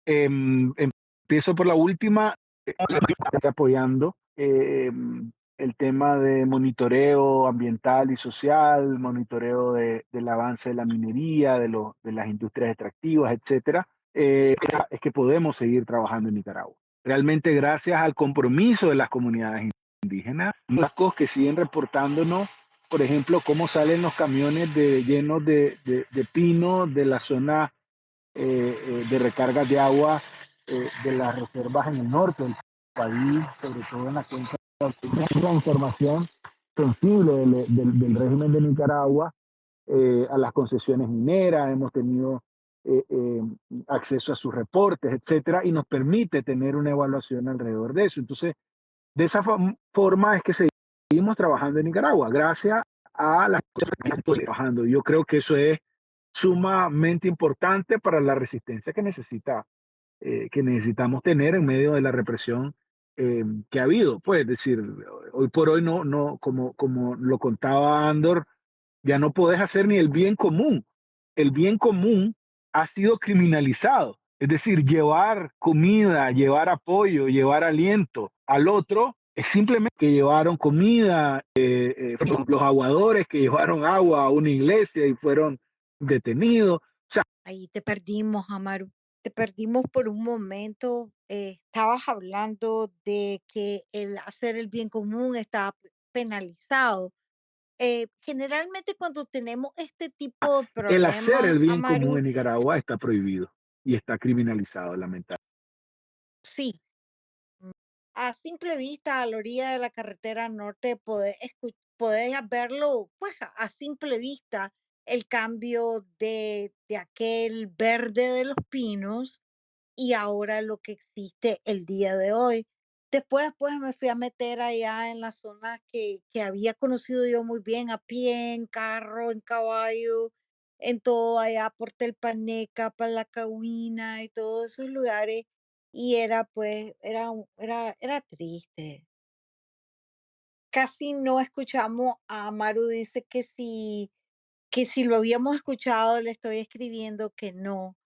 Empiezo por la última, está apoyando el tema de monitoreo ambiental y social, monitoreo del avance de la minería, de las industrias extractivas, etcétera. Es que podemos seguir trabajando en Nicaragua. Realmente gracias al compromiso de las comunidades indígenas, las cosas que siguen reportándonos, por ejemplo, cómo salen los camiones llenos de pino de la zona de recargas de agua de las reservas en el norte del país, sobre todo en la cuenca. La información sensible del régimen de Nicaragua a las concesiones mineras, hemos tenido eh, eh, acceso a sus reportes, etcétera, y nos permite tener una evaluación alrededor de eso. Entonces, de esa forma es que seguimos trabajando en Nicaragua, gracias a las cosas que estamos trabajando. Yo creo que eso es sumamente importante para la resistencia que necesitamos tener en medio de la represión que ha habido. Pues es decir, hoy por hoy como lo contaba Andor, ya no podés hacer ni el bien común. El bien común ha sido criminalizado. Es decir, llevar comida, llevar apoyo, llevar aliento al otro es simplemente que llevaron comida, los aguadores que llevaron agua a una iglesia y fueron detenidos.
Ahí te perdimos, Amaru. Te perdimos por un momento. Estabas hablando de que el hacer el bien común está penalizado. Generalmente cuando tenemos este tipo de
El hacer
problemas,
el bien común
Amaru,
en Nicaragua está prohibido y está criminalizado, lamentablemente.
sí, a simple vista, a la orilla de la carretera norte, podés verlo, pues a simple vista, el cambio de aquel verde de los pinos y ahora lo que existe el día de hoy. Después, pues me fui a meter allá en la zona que había conocido yo muy bien, a pie, en carro, en caballo, en todo allá por Telpaneca, para la Cahuina y todos esos lugares. Y era pues, era triste. Casi no escuchamos a Maru, dice que si lo habíamos escuchado, le estoy escribiendo que no.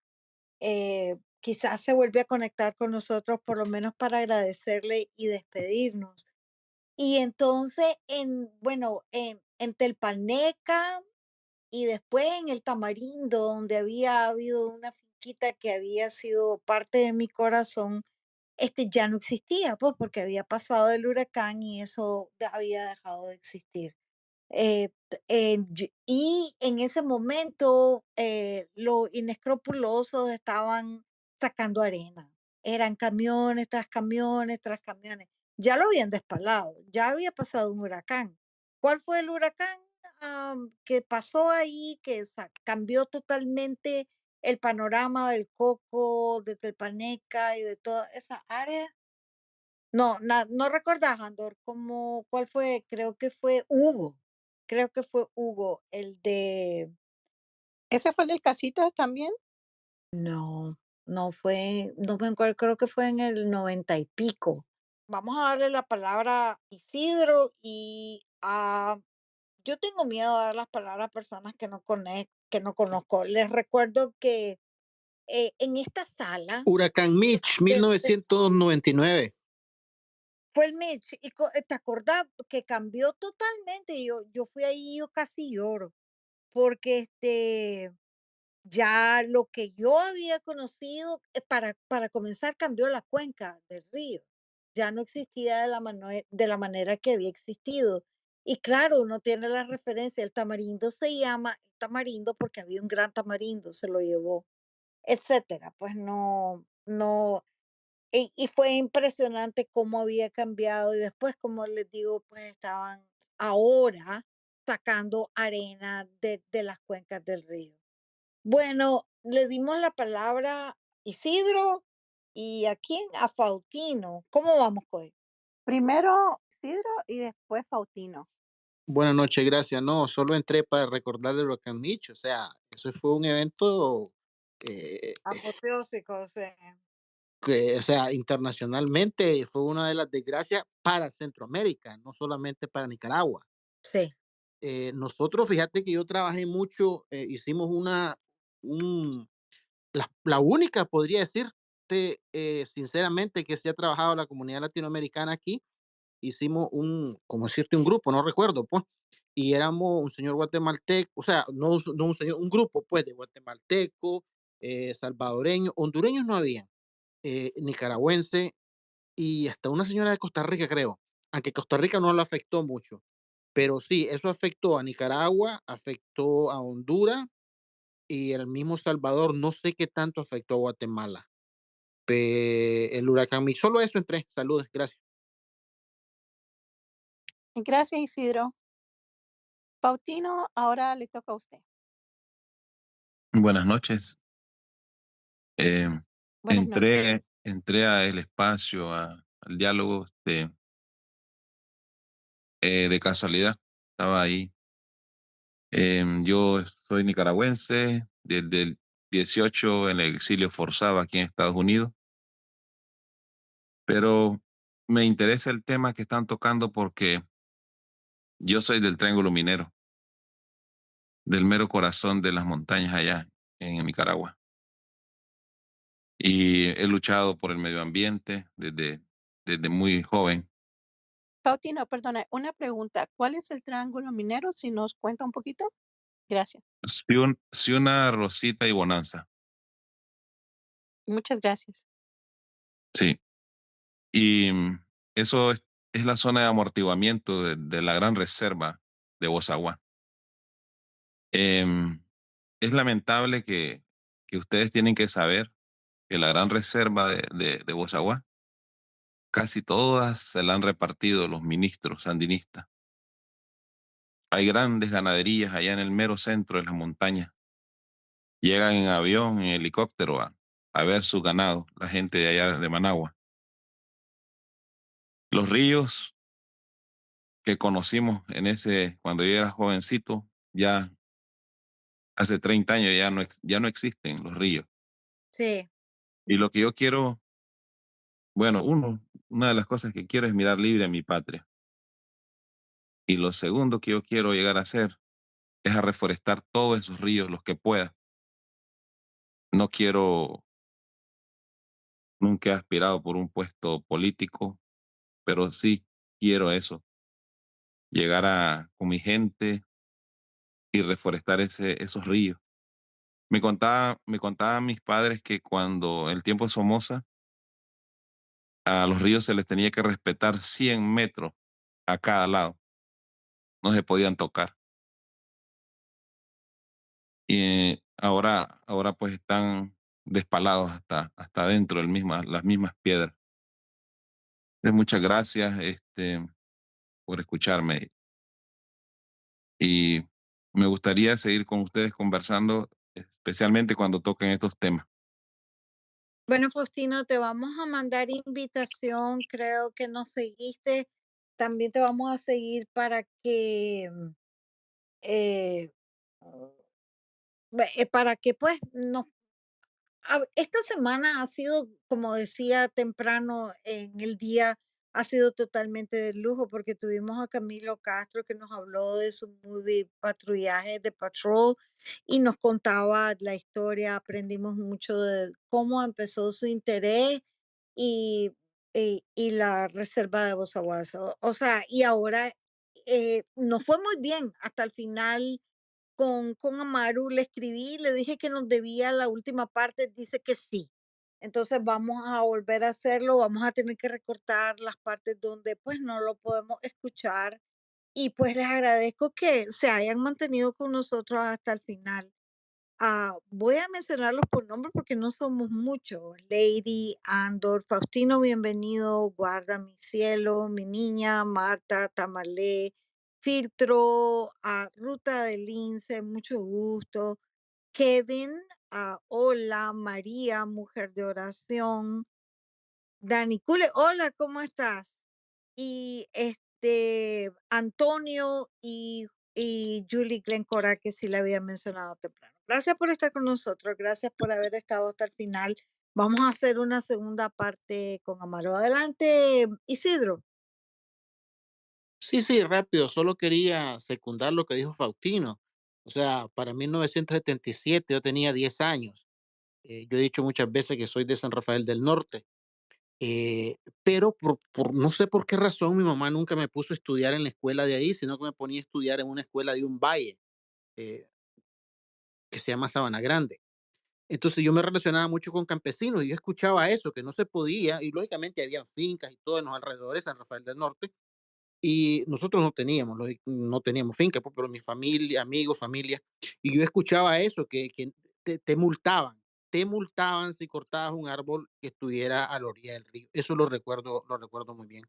Quizás se vuelve a conectar con nosotros, por lo menos para agradecerle y despedirnos. Y entonces, bueno, en Telpaneca y después en el Tamarindo, donde había habido una finquita que había sido parte de mi corazón, ya no existía, pues porque había pasado el huracán y eso había dejado de existir. Y en ese momento los inescrupulosos estaban sacando arena. Eran camiones tras camiones tras camiones. Ya lo habían despalado, ya había pasado un huracán. ¿Cuál fue el huracán que pasó ahí, que cambió totalmente el panorama del Coco, de Telpaneca y de toda esa área? No, no recordás, Andor, cuál fue, creo que fue Hugo, el de,
¿Ese fue el del Casitas también?
no, no me acuerdo, creo que fue en el 90 y pico. Vamos a darle la palabra a Isidro yo tengo miedo de dar las palabras a personas que no conozco. Les recuerdo que en esta sala
Huracán Mitch,
de
1999.
fue el Mitch, y te acordás que cambió totalmente. Yo fui ahí, yo casi lloro, porque ya lo que yo había conocido, para comenzar, cambió la cuenca del río. Ya no existía de la manera que había existido. Y claro, uno tiene la referencia, el tamarindo se llama el tamarindo porque había un gran tamarindo, se lo llevó, etcétera. Pues no, y fue impresionante cómo había cambiado y después, como les digo, pues estaban ahora sacando arena de las cuencas del río. Bueno, le dimos la palabra a Isidro y a quién, a Faustino. ¿Cómo vamos, Coy?
Primero Isidro y después Faustino.
Buenas noches, gracias. No, solo entré para recordarle lo que han dicho. O sea, eso fue un evento eh,
Apoteósico, sí.
que, o sea, internacionalmente fue una de las desgracias para Centroamérica, no solamente para Nicaragua.
Sí.
Nosotros, fíjate que yo trabajé mucho, hicimos la única, podría decirte sinceramente, que se ha trabajado la comunidad latinoamericana aquí. Hicimos como decirte, un grupo, no recuerdo, pues, y éramos un señor guatemalteco, o sea, no un señor, un grupo, pues, de guatemalteco, salvadoreño, hondureños no había, nicaragüense y hasta una señora de Costa Rica, creo, aunque Costa Rica no lo afectó mucho, pero sí, eso afectó a Nicaragua, afectó a Honduras y el mismo Salvador, no sé qué tanto afectó a Guatemala. El huracán, y solo eso entré. Saludos, gracias.
Gracias, Isidro. Faustino, ahora le toca a usted.
Buenas noches. Eh,
Buenas noches.
entré a el espacio, al diálogo de casualidad. Estaba ahí. Yo soy nicaragüense, desde el 18 en el exilio forzado aquí en Estados Unidos, pero me interesa el tema que están tocando porque yo soy del Triángulo Minero, del mero corazón de las montañas allá en Nicaragua. Y he luchado por el medio ambiente desde muy joven.
Faustino, perdona, una pregunta. ¿Cuál es el triángulo minero? Si nos cuenta un poquito. Gracias.
Ciuna, Rosita y Bonanza.
Muchas gracias.
Sí. Y eso es la zona de amortiguamiento de la gran reserva de Bosagua. Em, es lamentable que ustedes tienen que saber que la gran reserva de Bosagua, casi todas se la han repartido los ministros sandinistas. Hay grandes ganaderías allá en el mero centro de las montañas. Llegan en avión, en helicóptero a ver su ganado, la gente de allá de Managua. Los ríos que conocimos cuando yo era jovencito, ya hace 30 años ya no existen los ríos.
Sí.
Y lo que yo quiero, bueno, una de las cosas que quiero es mirar libre a mi patria. Y lo segundo que yo quiero llegar a hacer es a reforestar todos esos ríos, los que pueda. No quiero, nunca he aspirado por un puesto político, pero sí quiero eso, llegar con mi gente y reforestar esos ríos. Me contaban mis padres que cuando el tiempo de Somoza, a los ríos se les tenía que respetar 100 metros a cada lado, no se podían tocar. Y ahora pues están despalados hasta dentro las mismas piedras. Muchas gracias por escucharme y me gustaría seguir con ustedes conversando, especialmente cuando toquen estos temas.
Bueno, Faustino, te vamos a mandar invitación, creo que nos seguiste, también te vamos a seguir para que, eh, para que pues esta semana ha sido, como decía temprano en el día, ha sido totalmente de lujo porque tuvimos a Camilo Castro que nos habló de su movie Patrullaje de Patrol y nos contaba la historia, aprendimos mucho de cómo empezó su interés y, y la reserva de Bozaguazo. O sea, y ahora nos fue muy bien hasta el final con Amaru, le escribí, le dije que nos debía la última parte, dice que sí. Entonces vamos a volver a hacerlo, vamos a tener que recortar las partes donde pues no lo podemos escuchar y pues les agradezco que se hayan mantenido con nosotros hasta el final. Voy a mencionarlos por nombre porque no somos muchos. Lady, Andor, Faustino, bienvenido, Guarda mi cielo, mi niña, Marta, Tamalé, Filtro, Ruta del Lince, mucho gusto. Kevin, hola, María, mujer de oración. Dani Cule, hola, ¿cómo estás? Y Antonio y Julie Glencora, que sí le había mencionado temprano. Gracias por estar con nosotros, gracias por haber estado hasta el final. Vamos a hacer una segunda parte con Amaro. Adelante, Isidro.
Sí, sí, rápido. Solo quería secundar lo que dijo Faustino. O sea, para 1977 yo tenía 10 años. Yo he dicho muchas veces que soy de San Rafael del Norte. Pero no sé por qué razón mi mamá nunca me puso a estudiar en la escuela de ahí, sino que me ponía a estudiar en una escuela de un valle eh, que se llama Sabana Grande. Entonces yo me relacionaba mucho con campesinos y yo escuchaba eso, que no se podía, y lógicamente había fincas y todo en los alrededores de San Rafael del Norte, y nosotros no teníamos finca, pues, pero mi familia, amigos, familia, y yo escuchaba eso, que te multaban si cortabas un árbol que estuviera a la orilla del río. Eso lo recuerdo muy bien.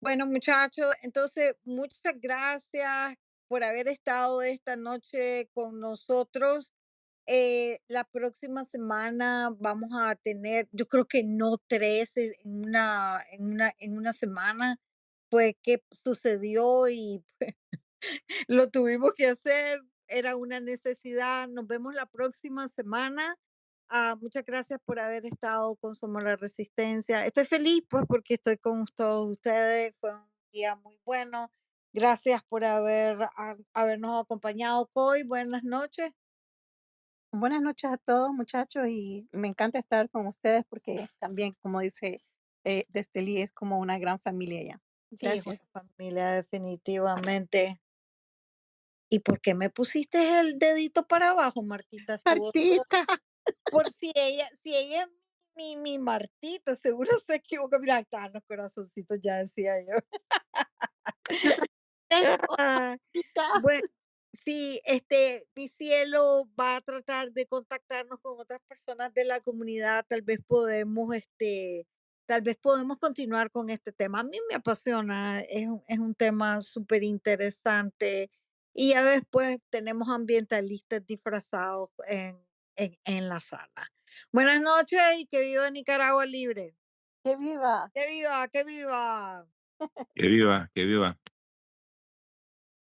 Bueno, muchachos, entonces muchas gracias por haber estado esta noche con nosotros. La próxima semana vamos a tener, yo creo que no 13 en una semana, pues qué sucedió y lo tuvimos que hacer, era una necesidad. Nos vemos la próxima semana. Muchas gracias por haber estado con Somos la Resistencia. Estoy feliz pues porque estoy con todos ustedes. Fue un día muy bueno. Gracias por habernos acompañado hoy. Buenas noches.
Buenas noches a todos, muchachos, y me encanta estar con ustedes porque también, como dice Desteli, es como una gran familia ya.
Sí, es una
Gracias.
familia definitivamente. ¿Y por qué me pusiste el dedito para abajo, Martita? Estuvo todo
Martita,
por si ella es mi Martita, seguro se equivoca. Mira, ahí están los corazoncitos, ya decía yo.
yo también tengo, Martita.
Bueno, sí, mi cielo va a tratar de contactarnos con otras personas de la comunidad. Tal vez podemos continuar con este tema. A mí me apasiona, es un tema súper interesante. Y a veces, pues, tenemos ambientalistas disfrazados en la sala. Buenas noches y que viva Nicaragua libre.
¡Que viva!
Que viva, que viva.
Que viva, que viva.